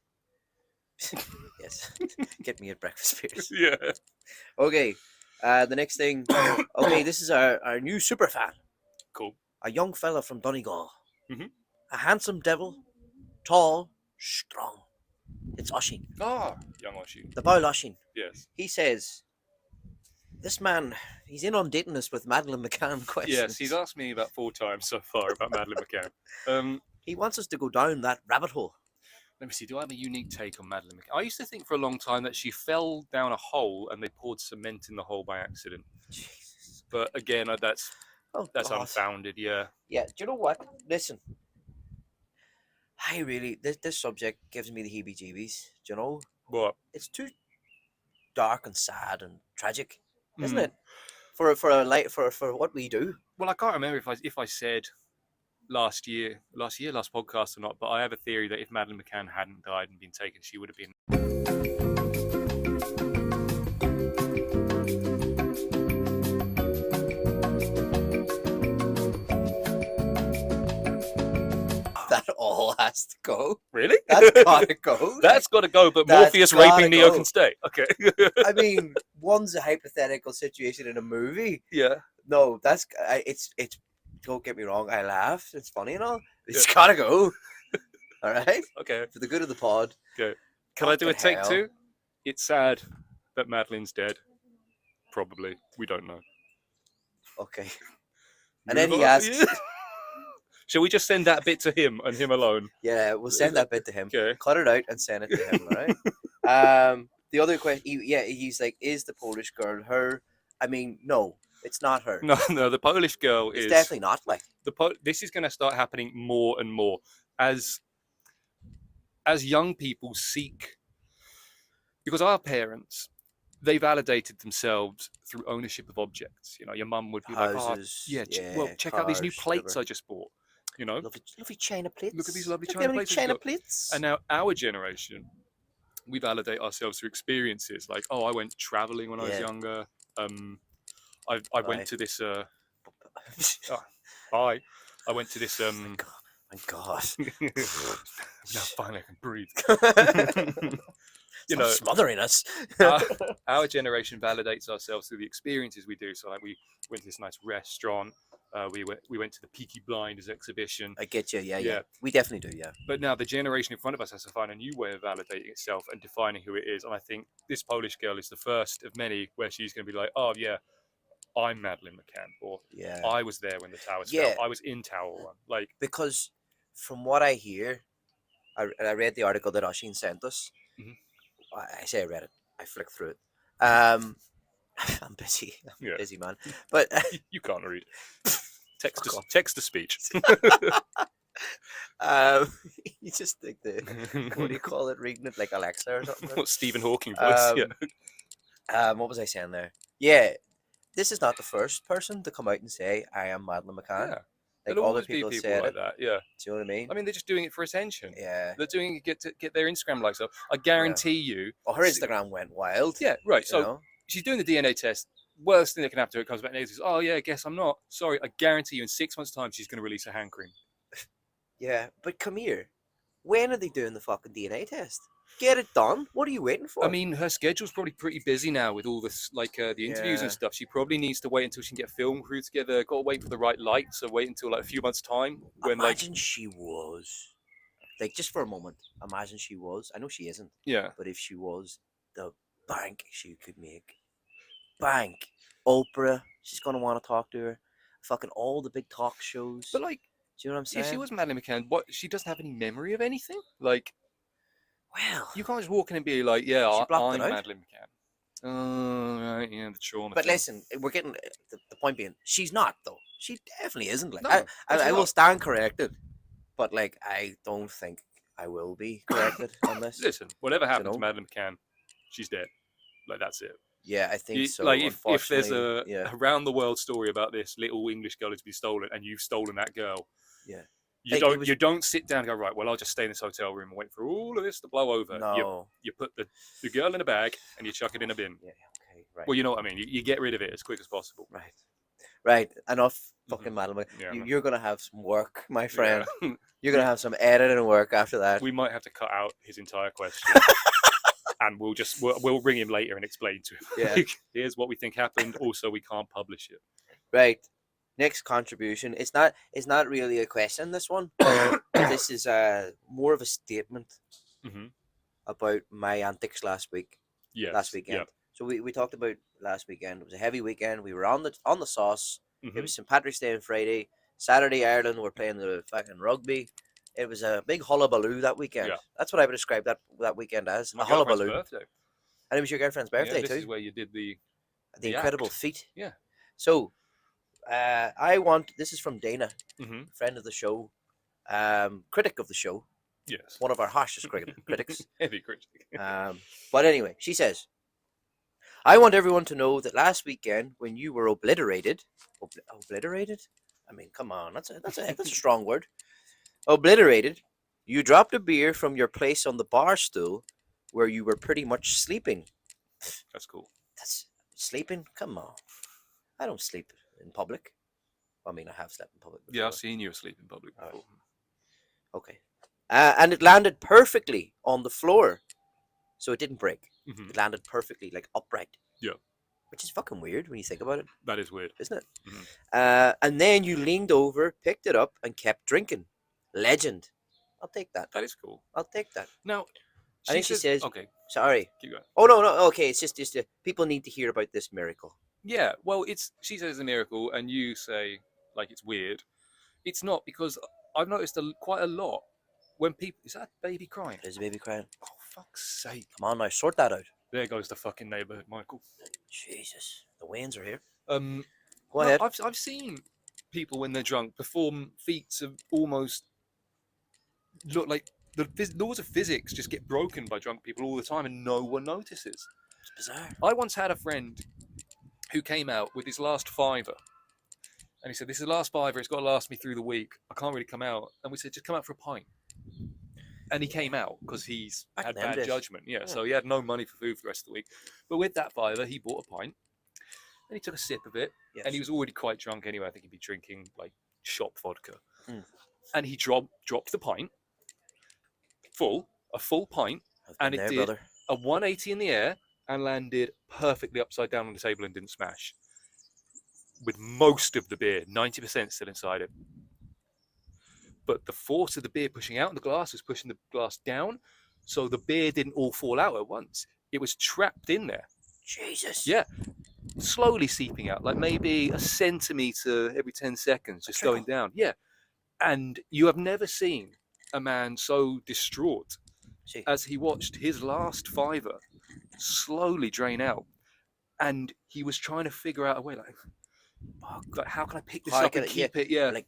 Yes, get me at breakfast beers. Yeah. Okay, the next thing. Okay, this is our new super fan. Cool. A young fella from Donegal. Mhm. A handsome devil, tall, strong. It's Oshin, Ah, young Oshin. the boy Oshin. Yes. He says, this man, he's in on dating us with Madeline McCann questions. Yes, he's asked me about 4 times so far about Madeline McCann. He wants us to go down that rabbit hole. Let me see, do I have a unique take on Madeline McCann? I used to think for a long time that she fell down a hole and they poured cement in the hole by accident. Jesus. But again, that's Oh, that's God. unfounded, yeah. Yeah, do you know what? Listen. This subject gives me the heebie-jeebies. Do you know? What? It's too dark and sad and tragic, isn't Mm. it? For what we do. Well, I can't remember if I said last podcast or not, but I have a theory that if Madeline McCann hadn't died and been taken, she would have been. That all has to go. Really? That's gotta go. That's got to go, but That's Morpheus gotta raping Neo go. can stay. Okay. I mean, one's a hypothetical situation in a movie. Yeah. No, it's. Don't get me wrong. I laugh. It's funny and all. It's gotta go. All right. Okay. For the good of the pod. Okay. Can I do a Fucking take hell. 2? It's sad that Madeline's dead. Probably. We don't know. Okay. And then Move he on. asks, Shall we just send that bit to him and him alone? yeah, we'll send that bit to him. Okay. Cut it out and send it to him, all right? The other question, he's like, is the Polish girl her? I mean, no, it's not her. No, the Polish girl It's is definitely not. Like, this is going to start happening more and more as young people seek, because our parents, they validated themselves through ownership of objects. You know, your mum would be like, "Oh, houses, yeah, yeah, check out these new cars, plates whatever. I just bought." You know, Lovely, lovely China plates. look at these lovely Look China at plates. China plates. And now our generation, we validate ourselves through experiences. Like, oh, I went traveling when I was Yeah. younger. I Bye. went to this. Bye. I went to this. My God. Now finally I can breathe. Stop smothering us. Our generation validates ourselves through the experiences we do. So, like, we went to this nice restaurant. We went to the Peaky Blinders exhibition. I get you. Yeah. We definitely do. Yeah. But now the generation in front of us has to find a new way of validating itself and defining who it is. And I think this Polish girl is the first of many where she's going to be like, "Oh yeah, I'm Madeleine McCann," or Yeah. "I was there when the towers Yeah. fell. I was in Tower One." Like, because from what I hear, I read the article that Oshin sent us. Mhm. I say I read it. I flicked through it. I'm busy. I'm Yeah. a busy man. But you can't read. Text Fuck off. to speech. you just think what do you call it? Reading it like Alexa or something. What Stephen Hawking voice? What was I saying there? Yeah, this is not the first person to come out and say I am Madeleine McCann. Yeah. Like There'll other always be people people said like it. that. Yeah. Do you know what I mean? I mean, they're just doing it for attention. Yeah. They're doing it to get their Instagram likes up. I guarantee you. Oh, her Instagram went wild. Yeah, right. You So know? she's doing the DNA test. Worst thing that can happen to her, it comes back negative. Oh yeah, guess I'm not. Sorry, I guarantee you in 6 months' time she's going to release a hand cream. Yeah, but come here. When are they doing the fucking DNA test? Get it done. What are you waiting for? I mean, her schedule's probably pretty busy now with all this, like the interviews and Yeah. stuff. She probably needs to wait until she can get a film crew together. Got to wait for the right light. So wait until like a few months' time when imagine she was. Like, just for a moment, imagine she was. I know she isn't, yeah. but if she was, the bank she could make. Bank. Oprah, she's going to want to talk to her. Fucking all the big talk shows. But like, do you know what I'm saying? if she was Madeleine McCann, what, she doesn't have any memory of anything. Like, Well, you can't just walk in and be like, yeah, She blocked I'm it out. Madeleine McCann. Oh, right, yeah, the trauma. but thing. listen, we're getting the point being, she's not though. She definitely isn't. Like, No, I absolutely will not. stand corrected, but like, I don't think I will be corrected on this. Listen, whatever happened know? to Madeleine McCann, she's dead. Like, that's it. Yeah, I think so. Like, if there's unfortunately, a around the world story about this little English girl who's been stolen, and you've stolen that girl, yeah, you Like, it don't was- you don't sit down and go, right, well, I'll just stay in this hotel room and wait for all of this to blow over. no, You put the girl in a bag and you chuck it in a bin. yeah, okay, right, Well, you know what I mean. You get rid of it as quick as possible. right. Enough, fucking Madeline. Yeah, You're gonna have some work, my friend. Yeah. You're gonna have some editing work after that. We might have to cut out his entire question. And we'll ring him later and explain to him. Yeah. Like, here's what we think happened. Also, we can't publish it. Right. Next contribution. It's not really a question. This one. This is more of a statement Mm-hmm. about my antics last week. Yes. Last weekend. So we talked about last weekend. It was a heavy weekend. We were on the sauce. Mm-hmm. It was St. Patrick's Day on Friday. Saturday, Ireland were playing the fucking rugby. It was a big hullabaloo that weekend. Yeah. That's what I would describe that weekend as. My a girlfriend's hullabaloo. birthday. And it was your girlfriend's birthday Yeah, this too. is where you did the The the incredible act. feat. Yeah. So, this is from Dana, Mm-hmm. friend of the show, critic of the show, Yes. one of our harshest critics. Heavy critic. But anyway, she says, I want everyone to know that last weekend when you were obliterated, obliterated? I mean, come on, that's a strong word. Obliterated. You dropped a beer from your place on the bar stool where you were pretty much sleeping. That's cool. That's sleeping? Come on. I don't sleep in public. I mean, I have slept in public before. Yeah, I've seen you asleep in public Alright. before. Okay. And it landed perfectly on the floor. So it didn't break. Mhm. It landed perfectly, like upright. Yeah. Which is fucking weird when you think about it, That is weird. isn't it? Mhm. And then you leaned over, picked it up, and kept drinking. Legend. I'll take that. That is cool. I'll take that. Now, I think she says- okay, Sorry. keep going. Oh, no. Okay, it's just people need to hear about this miracle. Yeah, well, she says it's a miracle, and you say like it's weird. It's not, because I've noticed quite a lot when people. Is that a baby crying? There's a baby crying. Oh, fuck's sake. Come on now, sort that out. There goes the fucking neighbourhood, Michael. Jesus, the Waynes are here. Go Go ahead. I've seen people when they're drunk perform feats of almost look like the laws of physics just get broken by drunk people all the time, and no one notices. It's bizarre. I once had a friend who came out with his last fiver, and he said, "This is the last fiver. It's got to last me through the week. I can't really come out." And we said, "Just come out for a pint." And he came out because he's Back had in them bad days. judgment. Yeah, Yeah. so he had no money for food for the rest of the week. But with that fiver, he bought a pint, and he took a sip of it, Yes. and he was already quite drunk anyway. I think he'd be drinking like shop vodka. Mm. And he dropped the pint, a full pint, I've been and it there, did brother. a 180 in the air and landed perfectly upside down on the table and didn't smash. With most of the beer, 90% still inside it. But the force of the beer pushing out in the glass was pushing the glass down, so the beer didn't all fall out at once. It was trapped in there, Jesus. Yeah. slowly seeping out, like maybe a centimetre every 10 seconds, just going down. Yeah. And you have never seen a man so distraught See. as he watched his last fiver slowly drain out. And he was trying to figure out a way, like how can I pick this How up can and I- keep it? Yeah. Like,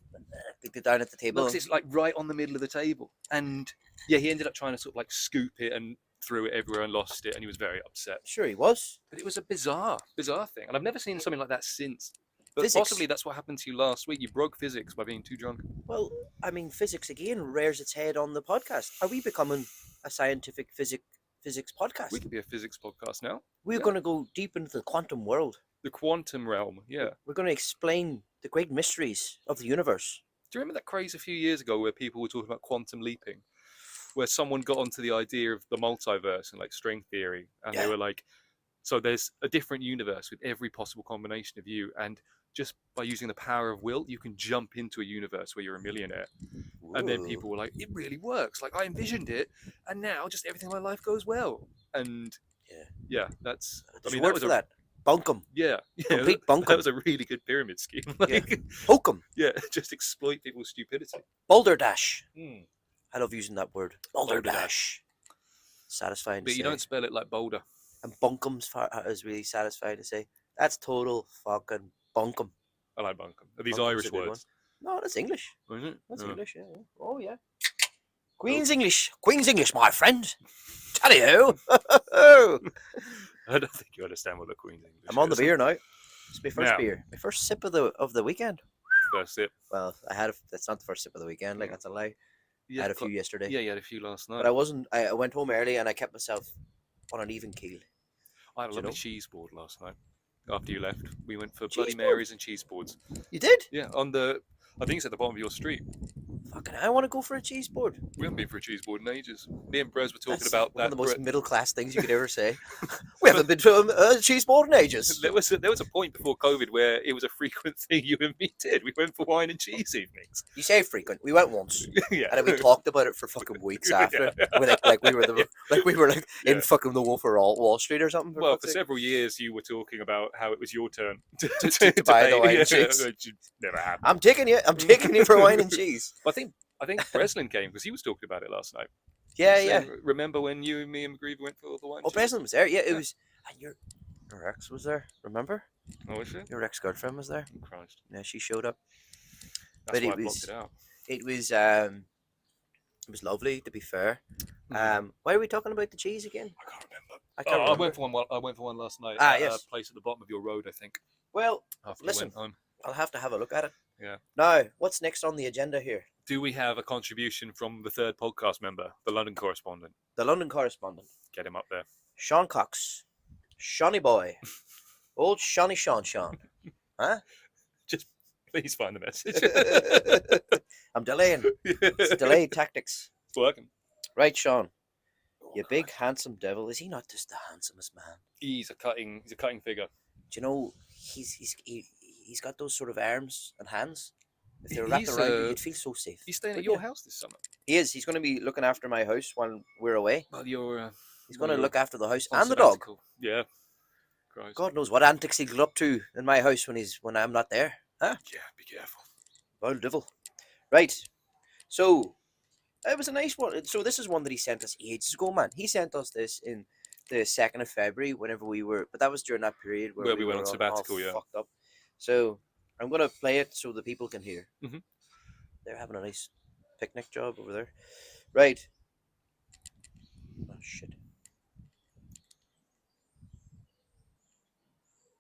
pick it down at the table. Because it's like right on the middle of the table. And yeah, he ended up trying to sort of like scoop it and threw it everywhere and lost it. And he was very upset. Sure, he was. But it was a bizarre thing. And I've never seen something like that since. But Physics. possibly that's what happened to you last week. You broke physics by being too drunk. Well, I mean, physics again rears its head on the podcast. Are we becoming a scientific physics podcast? We could be a physics podcast now. We're going to go deep into the quantum world. The quantum realm, yeah. We're going to explain the great mysteries of the universe. Do you remember that craze a few years ago where people were talking about quantum leaping? Where someone got onto the idea of the multiverse and like string theory. And they Yeah. were like, so there's a different universe with every possible combination of you. And just by using the power of will, you can jump into a universe where you're a millionaire. And then Ooh. people were like, it really works. Like I envisioned it. And now just everything in my life goes well. And yeah, that's, There's I mean, a word that was for that. Bunkum. Yeah, Complete that bunkum. was a really good pyramid scheme. Yeah. Like, Hokum. yeah, just exploit people's stupidity. Boulder dash. Hmm. I love using that word. Boulder Boulder dash. Satisfying to But say. you don't spell it like boulder. And bunkum's is really satisfying to say. That's total fucking bunkum. I like bunkum. Are these Bunkum's Irish a good one. words? No, that's English. Is it? That's Oh. English, yeah. Oh, yeah. Queen's English. Queen's English, my friend. Tell you. I don't think you understand what the Queen's English I'm on the is. beer now. It's my first Now. beer. My first sip of the weekend. First sip. Well, that's not the first sip of the weekend. Like, that's a lie. You I had a few yesterday. Yeah, you had a few last night. But I wasn't. I went home early and I kept myself on an even keel. I had a Do you lovely know? cheese board last night. After you left, we went for Cheese Bloody board? Marys and cheese boards. You did? Yeah, I think it's at the bottom of your street. Fucking, I want to go for a cheese board. We haven't been for a cheese board in ages. Me and Brez were talking That's about one that. of the most Bre- middle class things you could ever say. We haven't been to a cheese board in ages. There was a point before COVID where it was a frequent thing you and me did. We went for wine and cheese evenings. You say frequent. We went once, Yeah. and then we talked about it for fucking weeks after. Yeah. Like we were in Yeah. fucking the Wolf of Wall Street or something. Well, fuck's for sake. several years you were talking about how it was your turn to buy the pay. wine and Yeah, cheese. which never happened. I'm taking you for wine and cheese. I think Breslin came because he was talking about it last night. Yeah, He yeah. said, remember when you, me, and McGreevy went for the wine? Oh, and cheese? Breslin was there. Yeah, it Yeah. was. And your ex was there. Remember? Oh, is it? Your ex girlfriend was there. Oh, Christ. Yeah, she showed up. That's But why it I blocked was- it out. It was lovely. To be fair. Why are we talking about the cheese again? I can't remember. I can't I remember. went for one last night. Ah, at yes. a place at the bottom of your road, I think. Well, After Listen. you went home. I'll have to have a look at it. Yeah. Now, what's next on the agenda here? Do we have a contribution from the third podcast member, the London correspondent? The London correspondent, Get him up there. Sean Cox, Shawnee boy, old Shawnee Sean. Huh? Just please find the message. I'm delaying. It's delayed tactics. It's working. Right, Sean. You big handsome devil. Is he not just the handsomest man? He's a cutting figure. Do you know he's got those sort of arms and hands? If they were wrapped He's, around you, you'd feel so safe. He's staying at But your yeah. house this summer. He is. He's going to be looking after my house while we're away. Well, you're He's Well, going to you're look after the house on and the dog. sabbatical. Yeah. Christ. God knows what antics he'll get up to in my house when I'm not there. Huh? Yeah, be careful. Well, devil. Right. So it was a nice one. So this is one that he sent us ages ago, man. He sent us this in the 2nd of February, whenever we were, but that was during that period where Where we we went were on all sabbatical, yeah. fucked up. So I'm gonna play it so the people can hear. Mhm. They're having a nice picnic job over there. Right. Oh shit.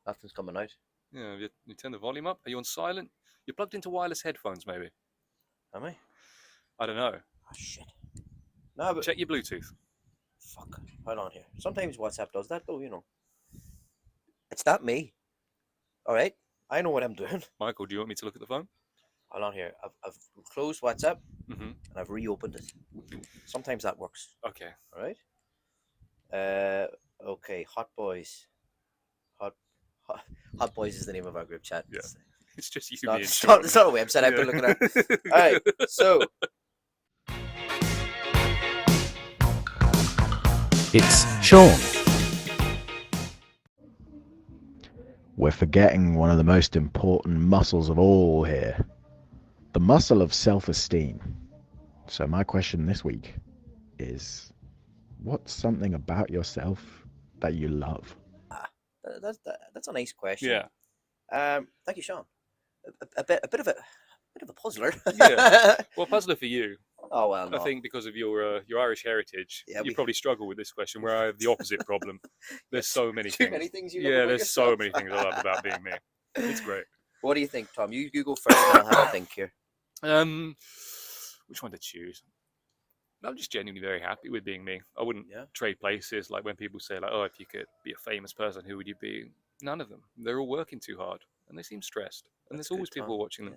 Nothing's coming out. Yeah, you turn the volume up. Are you on silent? You're plugged into wireless headphones, maybe. Am I? I don't know. Oh shit. No, but Check your Bluetooth. fuck. Hold on here. Sometimes WhatsApp does that though, you know. It's not me. Alright? I know what I'm doing. Michael, do you want me to look at the phone? Hold on here. I've closed WhatsApp Mm-hmm. and I've reopened it. Sometimes that works. Okay. Alright? Okay, Hot Boys. Hot, Hot Boys is the name of our group chat. Yeah. It's just you, It's not, me, and it's Sean. not, it's not a website I've been looking at. Alright, so It's Sean. We're forgetting one of the most important muscles of all here. The muscle of self-esteem. So my question this week is, what's something about yourself that you love? that's a nice question. Yeah. Thank you, Sean. A bit of a puzzler. Yeah. Well, puzzler for you. Oh well, no. I think because of your Irish heritage, Yeah, you probably struggle with this question, where I have the opposite problem. There's so many too things. many things you love Yeah, about there's so yourself. many things I love about being me. It's great. What do you think, Tom? You go first, and I'll have a think here. Which one to choose? I'm just genuinely very happy with being me. I wouldn't Yeah. trade places. Like when people say, like, "Oh, if you could be a famous person, who would you be?" None of them. They're all working too hard, and they seem stressed. And That's there's always good, Tom. people watching them.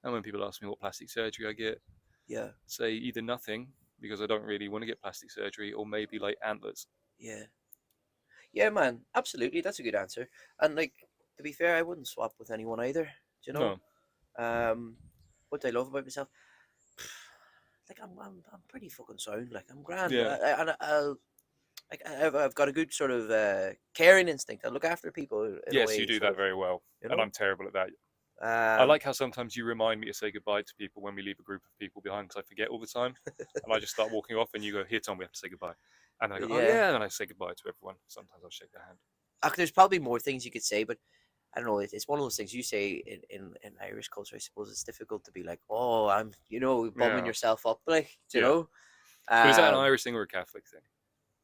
And when people ask me what plastic surgery I get, Yeah. say either nothing because I don't really want to get plastic surgery, or maybe like antlers. Yeah. Yeah, man. Absolutely. That's a good answer. And like, to be fair, I wouldn't swap with anyone either. Do you know? No. What do I love about myself? Like I'm pretty fucking sound. Like I'm grand. Yeah. I've got a good sort of caring instinct. I look after people. In a Yes, way, you do sort that of, very well, you and know? I'm terrible at that. I Um, like how sometimes you remind me to say goodbye to people when we leave a group of people behind, because I forget all the time, and I just start walking off, and you go, "Here, Tom, we have to say goodbye," and I go, "Oh Yeah. yeah," and I say goodbye to everyone. Sometimes I'll shake their hand. there's probably more things you could say, but I don't know. It's one of those things you say in Irish culture. I suppose it's difficult to be like, oh, I'm, bumming Yeah. yourself up, like, you Yeah. know. But is that an Irish thing or a Catholic thing?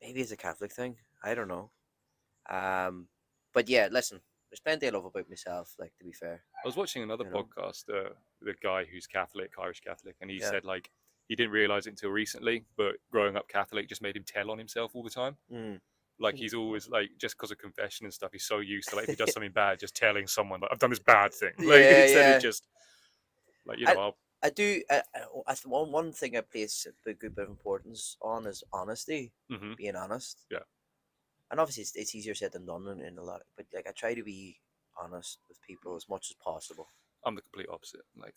Maybe it's a Catholic thing. I don't know. But yeah, listen, there's plenty I love about myself. Like, to be fair, I was watching another You know? podcast, the guy who's Catholic, Irish Catholic, and he Yeah. said like he didn't realize it until recently, but growing up Catholic just made him tell on himself all the time. Like he's always like, just because of confession and stuff, he's so used to, like, if he does something bad, just telling someone like, I've done this bad thing. Like Yeah, instead yeah. of just like, I do. One thing I place a good bit of importance on is honesty. Mhm. Being honest. Yeah. And obviously, it's easier said than done in a lot. But like, I try to be honest with people as much as possible. I'm the complete opposite. Like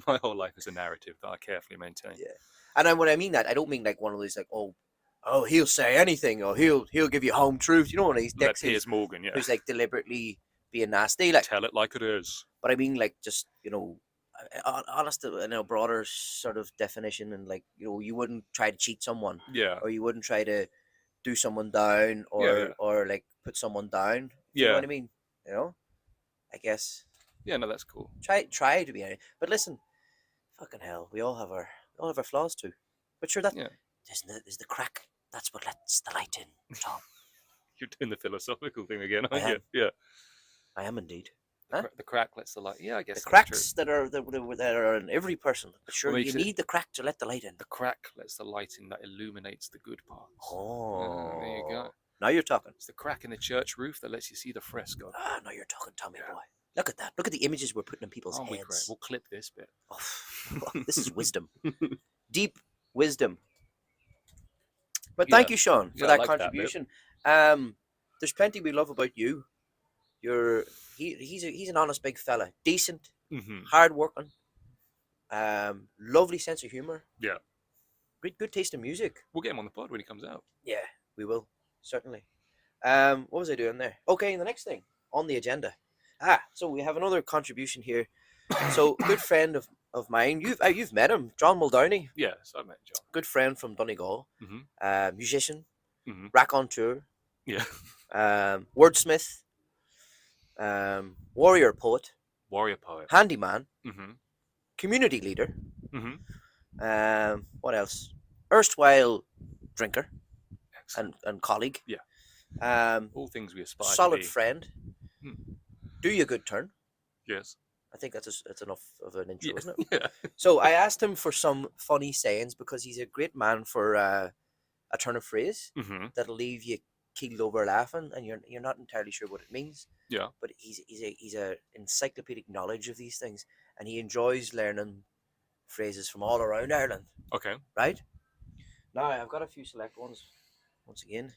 my whole life is a narrative that I carefully maintain. Yeah. And when I mean that, I don't mean like one of these like, oh, he'll say anything, or he'll give you home truth. You know, one of these Like dicks Piers Morgan, yeah. who's like deliberately being nasty, like. Tell it like it is. But I mean, like, just honest in a broader sort of definition, and like, you wouldn't try to cheat someone, Yeah. or you wouldn't try to do someone down, or Yeah, yeah. or like put someone down. You know Yeah. what I mean? I guess Yeah, no, that's cool. try to be. But listen, fucking hell, we all have our flaws too. But sure, that Yeah. is the crack. That's what lets the light in, Tom. You're doing the philosophical thing again, I aren't you? am. Yeah. I am indeed. Huh? The crack lets the light. Yeah, I guess The that's cracks true. that are in every person. But sure, makes you it- need the crack to let the light in. The crack lets the light in that illuminates the good parts. Oh, there you go. Now you're talking. It's the crack in the church roof that lets you see the fresco. Now you're talking, Tommy Yeah. boy. Look at that. Look at the images we're putting in people's Aren't we great? heads. We'll clip this bit. Oh, this is wisdom. Deep wisdom. But thank Yeah. you, Sean, for Yeah, I that like that bit. contribution. There's plenty we love about you. He's an honest big fella. Decent, Mm-hmm. hard working, lovely sense of humor. Yeah. Good taste in music. We'll get him on the pod when he comes out. Yeah, we will, certainly. What was I doing there? Okay, the next thing on the agenda. So we have another contribution here So, a good friend of mine, you've met him, John Muldowney, Yes, I met John. good friend from Donegal, Mm-hmm. musician, Mm-hmm. raconteur, Yeah. wordsmith, warrior poet, Warrior poet. handyman, Mm-hmm. community leader. Mm-hmm. What else? Erstwhile drinker Excellent. and colleague. Yeah. All things we aspire to Solid be. friend. Hmm. Do you a good turn. Yes. I think that's enough of an intro, Yeah. isn't it? Yeah. So I asked him for some funny sayings because he's a great man for a turn of phrase Mm-hmm. that'll leave you keeled over laughing, and you're not entirely sure what it means. Yeah. But he's a encyclopedic knowledge of these things, and he enjoys learning phrases from all around Ireland. Okay. Right? Now I've got a few select ones. Once again,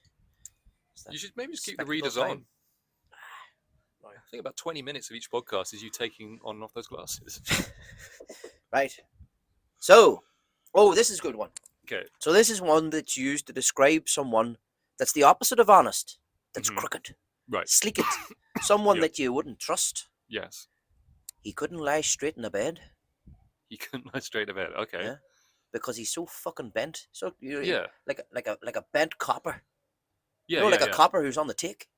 You should maybe just keep the spectacle readers time. on. I think about 20 minutes of each podcast is you taking on and off those glasses. Right. So, this is a good one. Okay. So this is one that's used to describe someone that's the opposite of honest. That's Mhm. crooked, Right. sleeked, someone Yeah. that you wouldn't trust. Yes. He couldn't lie straight in a bed. You couldn't lie straight of it. Okay. Yeah. Because he's so fucking bent. So you're Yeah. like a bent copper. Yeah. You know, yeah, like a yeah. copper who's on the take.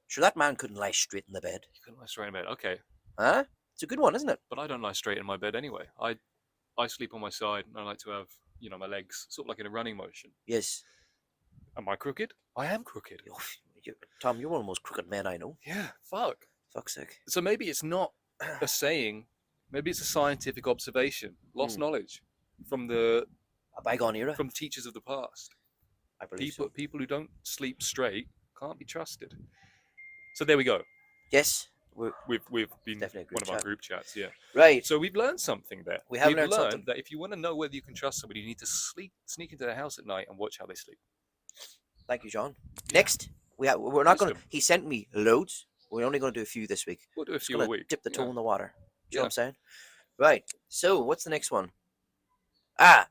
Sure, that man couldn't lie straight in the bed. You couldn't lie straight in bed. Okay. Huh? It's a good one, isn't it? But I don't lie straight in my bed anyway. I sleep on my side and I like to have, my legs sort of like in a running motion. Yes. Am I crooked? I am crooked. Tom, you're one of the most crooked men I know. Yeah. Fuck. Fuck's sake. So maybe it's not a saying. Maybe it's a scientific observation, lost knowledge from A bygone era. from teachers of the past. I believe so. People who don't sleep straight can't be trusted. So there we go. Yes. We've been Definitely a group one of our chat. group chats, yeah. Right. So we've learned something there. We have We've learned learned something. that if you want to know whether you can trust somebody, you need to sneak into their house at night and watch how they sleep. Thank you, John. Yeah. Next, we're not going to. Wisdom. He sent me loads. We're only going to do a few this week. We'll do a Just few a gonna week. dip the toe Yeah. in the water. Do you know Yeah. what I'm saying? Right. So, what's the next one?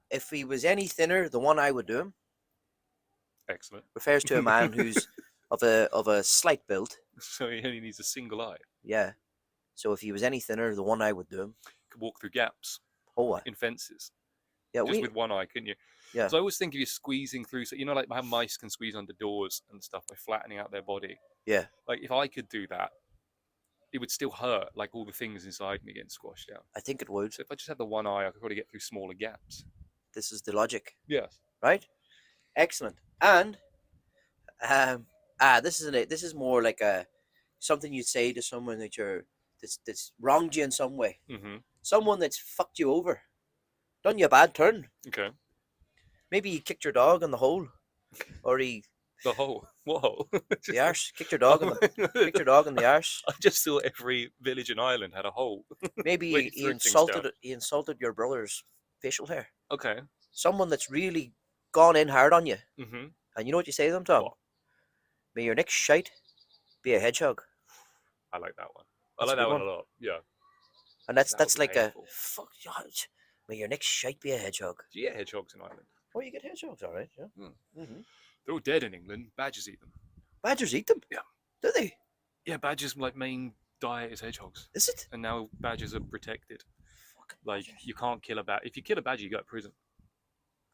If he was any thinner, the one I would do him Excellent. refers to a man who's of a slight build. So he only needs a single eye. Yeah. So if he was any thinner, the one I would do him. Could walk through gaps Oh, what? in fences Yeah, just with one eye, couldn't you? Yeah. So I always think of you squeezing through. So like how mice can squeeze under doors and stuff by flattening out their body. Yeah. Like if I could do that, it would still hurt. Like all the things inside me getting squashed out. I think it would. So if I just had the one eye, I could probably get through smaller gaps. This is the logic, Yes. right? Excellent. And this is more like something you'd say to someone that's wronged you in some way. Mm-hmm. Someone that's fucked you over, done you a bad turn. Okay. Maybe he kicked your dog in the hole, or he The hole. What hole? the arse kicked your dog in the arse. I just thought every village in Ireland had a hole. Maybe Where you he threw things insulted down. he insulted your brother's facial hair. Okay. Someone that's really gone in hard on you, Mm-hmm. and you know what you say to them, Tom? What? May your next shite be a hedgehog. I like that one. I That's a like that good one one. a lot. Yeah. And that's That would be like painful. a fuck. May your next shite be a hedgehog. Do you get hedgehogs in Ireland? Oh, you get hedgehogs, all right. Yeah. Hmm. They're all dead in England. Badgers eat them. Badgers eat them. Yeah. Do they? Yeah, badgers' main diet is hedgehogs, Is it? and now badgers are protected. Fucking Like badgers. you can't kill a bat. If you kill a badger, you go to prison.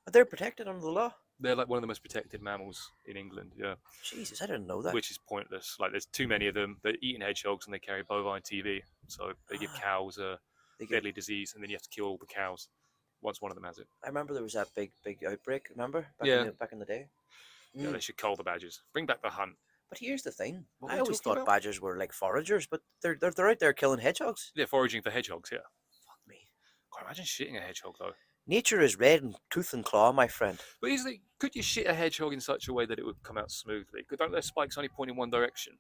Are they protected under the law? They're like one of the most protected mammals in England. Yeah, Jesus, I didn't know that. which is pointless. Like there's too many of them. They're eating hedgehogs and they carry bovine TB, so they give cows a They get- deadly disease, and then you have to kill all the cows once one of them has it. I remember there was that big outbreak. Remember? Yeah. Back in the day. Yeah, Mm. they should cull the badgers. Bring back the hunt. But here's the thing. What I were we always talking thought about? badgers were like foragers, but they're out there killing hedgehogs. They're foraging for hedgehogs. Yeah. Fuck me. God, imagine shitting a hedgehog though. Nature is red in tooth and claw, my friend. But could you shit a hedgehog in such a way that it would come out smoothly? Don't their spikes only point in one direction?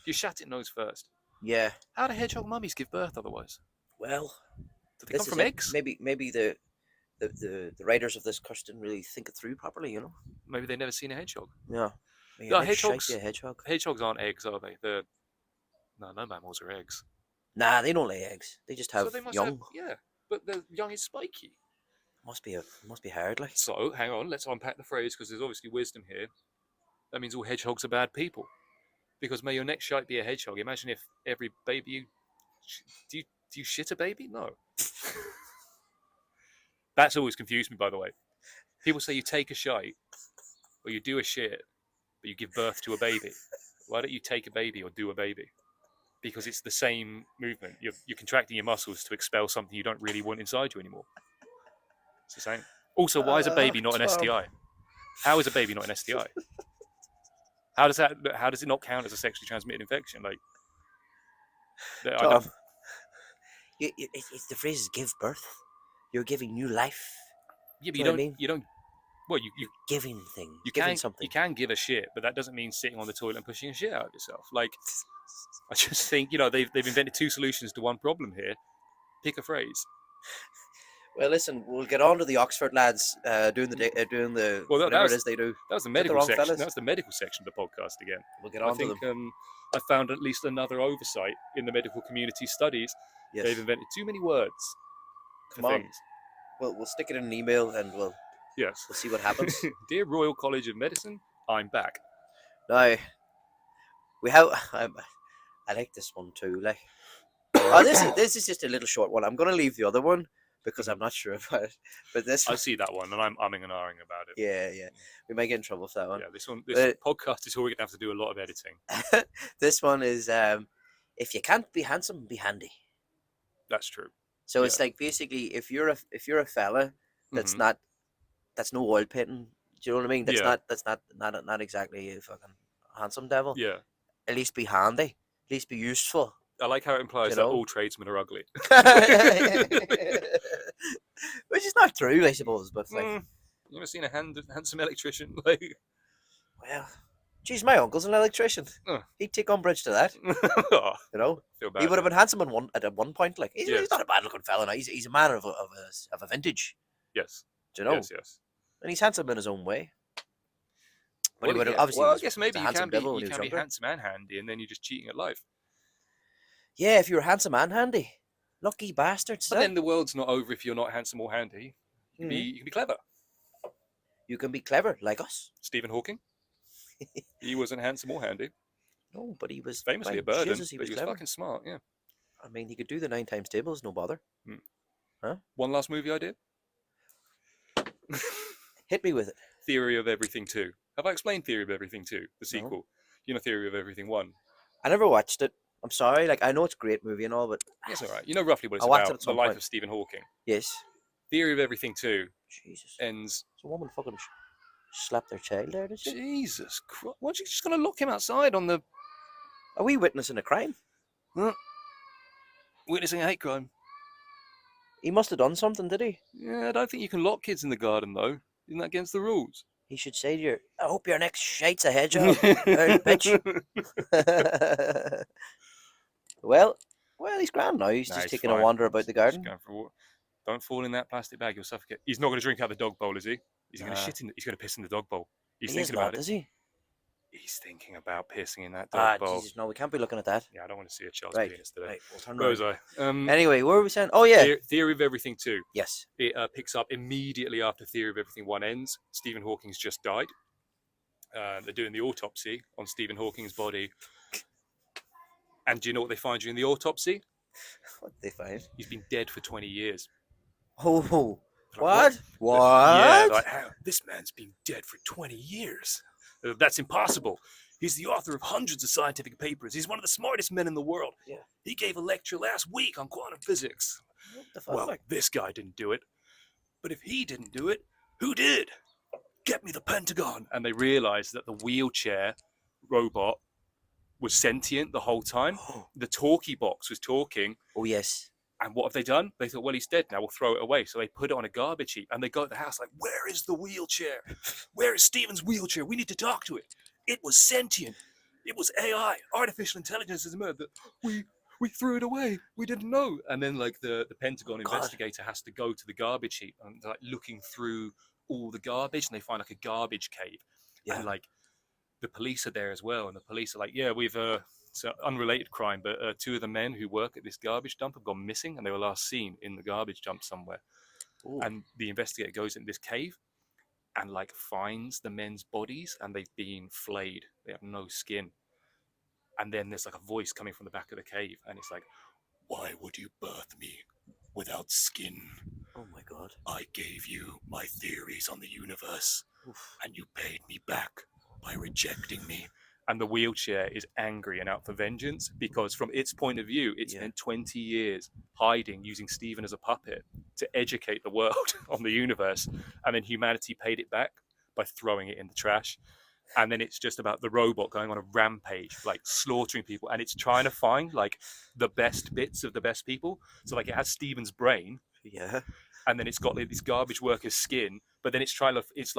If you shat it nose first, Yeah. how do hedgehog mummies give birth otherwise? Well, Do they this come is from it. eggs? Maybe the writers of this curse didn't really think it through properly. You know. Maybe they've never seen a hedgehog. Yeah. May No, your next shite hedgehogs- be a hedgehog. Hedgehogs aren't eggs, are they? No mammals are eggs. Nah, they don't lay eggs. They just have So they must young. have, yeah. But the young is spiky. Must be hard, like. So hang on, let's unpack the phrase because there's obviously wisdom here. That means all hedgehogs are bad people. Because may your next shite be a hedgehog. Imagine if every baby Do you shit a baby? No. That's always confused me, by the way. People say you take a shite or you do a shit, but you give birth to a baby. Why don't you take a baby or do a baby? Because it's the same movement. You're contracting your muscles to expel something you don't really want inside you anymore. It's the same. Also, why is a baby not an Tom. STI? How is a baby not an STI? How does it not count as a sexually transmitted infection? Like, Tom, it's the phrase is give birth. You're giving new life. Yeah, but you know what I mean? You don't. Well, You're giving things. you giving can something. you can give a shit, but that doesn't mean sitting on the toilet and pushing a shit out of yourself. Like, I just think they've invented two solutions to one problem here. Pick a phrase. Well, listen, we'll get on to the Oxford lads doing the Well, whatever it is they do. That was the Is that the medical wrong section. fellas? That was the medical section of the podcast again. We'll get I on to think them. I found at least another oversight in the medical community studies. Yes. They've invented too many words Come for on. things. We'll stick it in an email and we'll see what happens. Dear Royal College of Medicine, I'm back. Now, I like this one too. Like, this is just a little short one. I'm gonna leave the other one because I'm not sure about it. But this, I see that one, and I'm umming and ahhing about it. yeah, we might get in trouble for that one. Yeah, this podcast is already going to have to do a lot of editing. This one is if you can't be handsome, be handy. That's true. So it's like basically if you're a fella that's not that's no oil painting. Do you know what I mean? That's not exactly a fucking handsome devil. Yeah. At least be handy. At least be useful. I like how it implies that all tradesmen are ugly. Which is not true, I suppose. But like, you ever seen a handsome electrician? Like, well, geez, my uncle's an electrician. He'd take umbrage to that. Oh, you know, feel bad he would have now. been handsome at one point. Like, he's not a bad looking fella. Now. He's a man of a vintage. Yes. Do you know? Yes. And he's handsome in his own way. But Well, he would have yeah. obviously. Well, I guess maybe a you handsome can be devil when he was younger. handsome and handy, and then you're just cheating at life. Yeah, if you're handsome and handy, lucky bastards. But then the world's not over if you're not handsome or handy. You can be clever. You can be clever, like us. Stephen Hawking. He wasn't handsome or handy. No, but he was Famously a burden, Jesus, but he was fucking smart. Yeah. I mean, he could do the 9 times tables, no bother. Huh? One last movie idea. Hit me with it. Theory of Everything 2. Have I explained Theory of Everything 2, the sequel? No. You know Theory of Everything 1? I never watched it. I'm sorry. Like, I know it's a great movie and all, but It's all right. You know roughly what it's I'll watch it about. at The some life point. of Stephen Hawking. Yes. Theory of Everything 2 Jesus. ends... So a woman fucking slapped their child there, did she? Jesus Christ. Why don't you just going to lock him outside on the... Are we witnessing a crime? Witnessing a hate crime? He must have done something, did he? Yeah, I don't think you can lock kids in the garden, though. Isn't that against the rules? He should say to you, I hope your next shite's a hedgehog, bitch. well, he's grand now. He's just he's taking fine. a wander about the garden. Just going for a walk. Don't fall in that plastic bag, you'll suffocate. He's not going to drink out the dog bowl, is he? He's going to shit in. He's going to piss in the dog bowl. He's thinking about it. Is he? He's thinking about pissing in that dog bowl. Jesus, no, we can't be looking at that. Yeah, I don't want to see a child's Right, penis today. right. We'll turn Where was around. I? Anyway, where were we saying? Oh yeah. Theory of Everything 2. Yes. It picks up immediately after Theory of Everything 1 ends. Stephen Hawking's just died. They're doing the autopsy on Stephen Hawking's body. And do you know what they find during the autopsy? What did they find? He's been dead for 20 years. Oh, Like, what? Yeah, like, this man's been dead for 20 years. That's impossible. He's the author of hundreds of scientific papers. He's one of the smartest men in the world. Yeah. He gave a lecture last week on quantum physics. What the fuck? Well, this guy didn't do it. But if he didn't do it, who did? Get me the Pentagon. And they realized that the wheelchair robot was sentient the whole time. The talkie box was talking. Oh, yes. And what have they done? They thought, well, he's dead now. We'll throw it away. So they put it on a garbage heap. And they go to the house like, where is the wheelchair? Where is Stephen's wheelchair? We need to talk to it. It was sentient. It was AI. Artificial intelligence is a murder. We threw it away. We didn't know. And then like the Pentagon investigator has to go to the garbage heap and like looking through all the garbage, and they find like a garbage cave. Yeah. And like the police are there as well. And the police are like, yeah, we've it's an unrelated crime, but 2 of the men who work at this garbage dump have gone missing, and they were last seen in the garbage dump somewhere. Ooh. And the investigator goes in this cave and like finds the men's bodies, and they've been flayed. They have no skin. And then there's like a voice coming from the back of the cave, and it's like, Why would you birth me without skin? Oh my god. I gave you my theories on the universe, Oof. and you paid me back by rejecting me. And the wheelchair is angry and out for vengeance because, from its point of view, it spent 20 years hiding, using Stephen as a puppet to educate the world on the universe. And then humanity paid it back by throwing it in the trash. And then it's just about the robot going on a rampage, like slaughtering people. And it's trying to find like the best bits of the best people. So like it has Stephen's brain. Yeah. And then it's got like this garbage worker's skin, but then it's trying to it's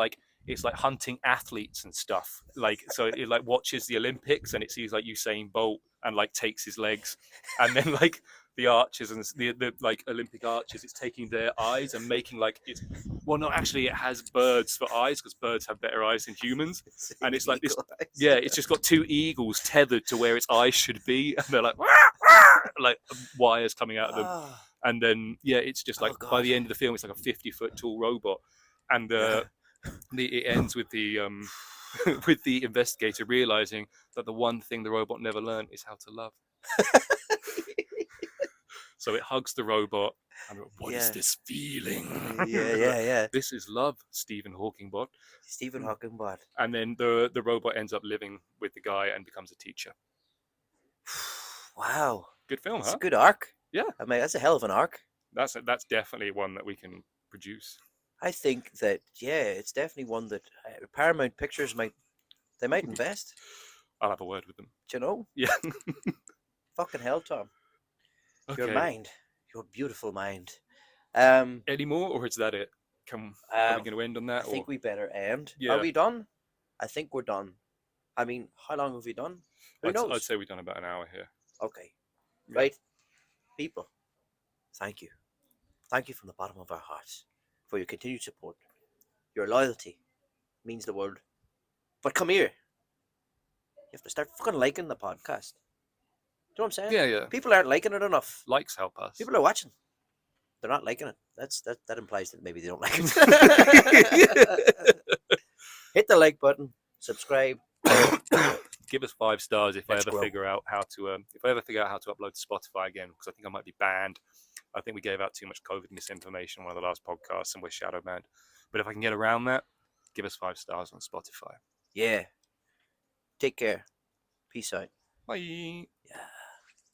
like hunting athletes and stuff. Like so it like watches the Olympics and it sees like Usain Bolt and like takes his legs, and then like the archers and the like Olympic archers, it's taking their eyes and making like it's well no actually it has birds for eyes because birds have better eyes than humans, and it's like this yeah it's just got two eagles tethered to where its eyes should be, and they're like like wires coming out of them. And then, yeah, it's just like by the end of the film, it's like a 50-foot tall robot, and it ends with the with the investigator realizing that the one thing the robot never learned is how to love. So it hugs the robot. And what is this feeling? Yeah. This is love, Stephen Hawkingbot. Stephen Hawkingbot. And then the robot ends up living with the guy and becomes a teacher. Wow. Good film, It's huh? a good arc. Yeah. I mean, that's a hell of an arc. That's definitely one that we can produce. I think that, yeah, it's definitely one that Paramount Pictures might invest. I'll have a word with them. Do you know? Yeah. Fucking hell, Tom. Okay. Your mind. Your beautiful mind. Any more, or is that it? Are we going to end on that? I think we better end. Yeah. Are we done? I think we're done. I mean, how long have we done? Who knows? I'd say we've done about an hour here. Okay. Right. People, thank you. Thank you from the bottom of our hearts for your continued support. Your loyalty means the world. But come here. You have to start fucking liking the podcast. Do you know what I'm saying? Yeah. People aren't liking it enough. Likes help us. People are watching. They're not liking it. That implies that maybe they don't like it. Hit the like button. Subscribe. Give us 5 stars if I ever figure out how to upload to Spotify again, because I think I might be banned. I think we gave out too much COVID misinformation on one of the last podcasts and we're shadow banned. But if I can get around that, give us 5 stars on Spotify. Yeah. Take care. Peace out. Bye.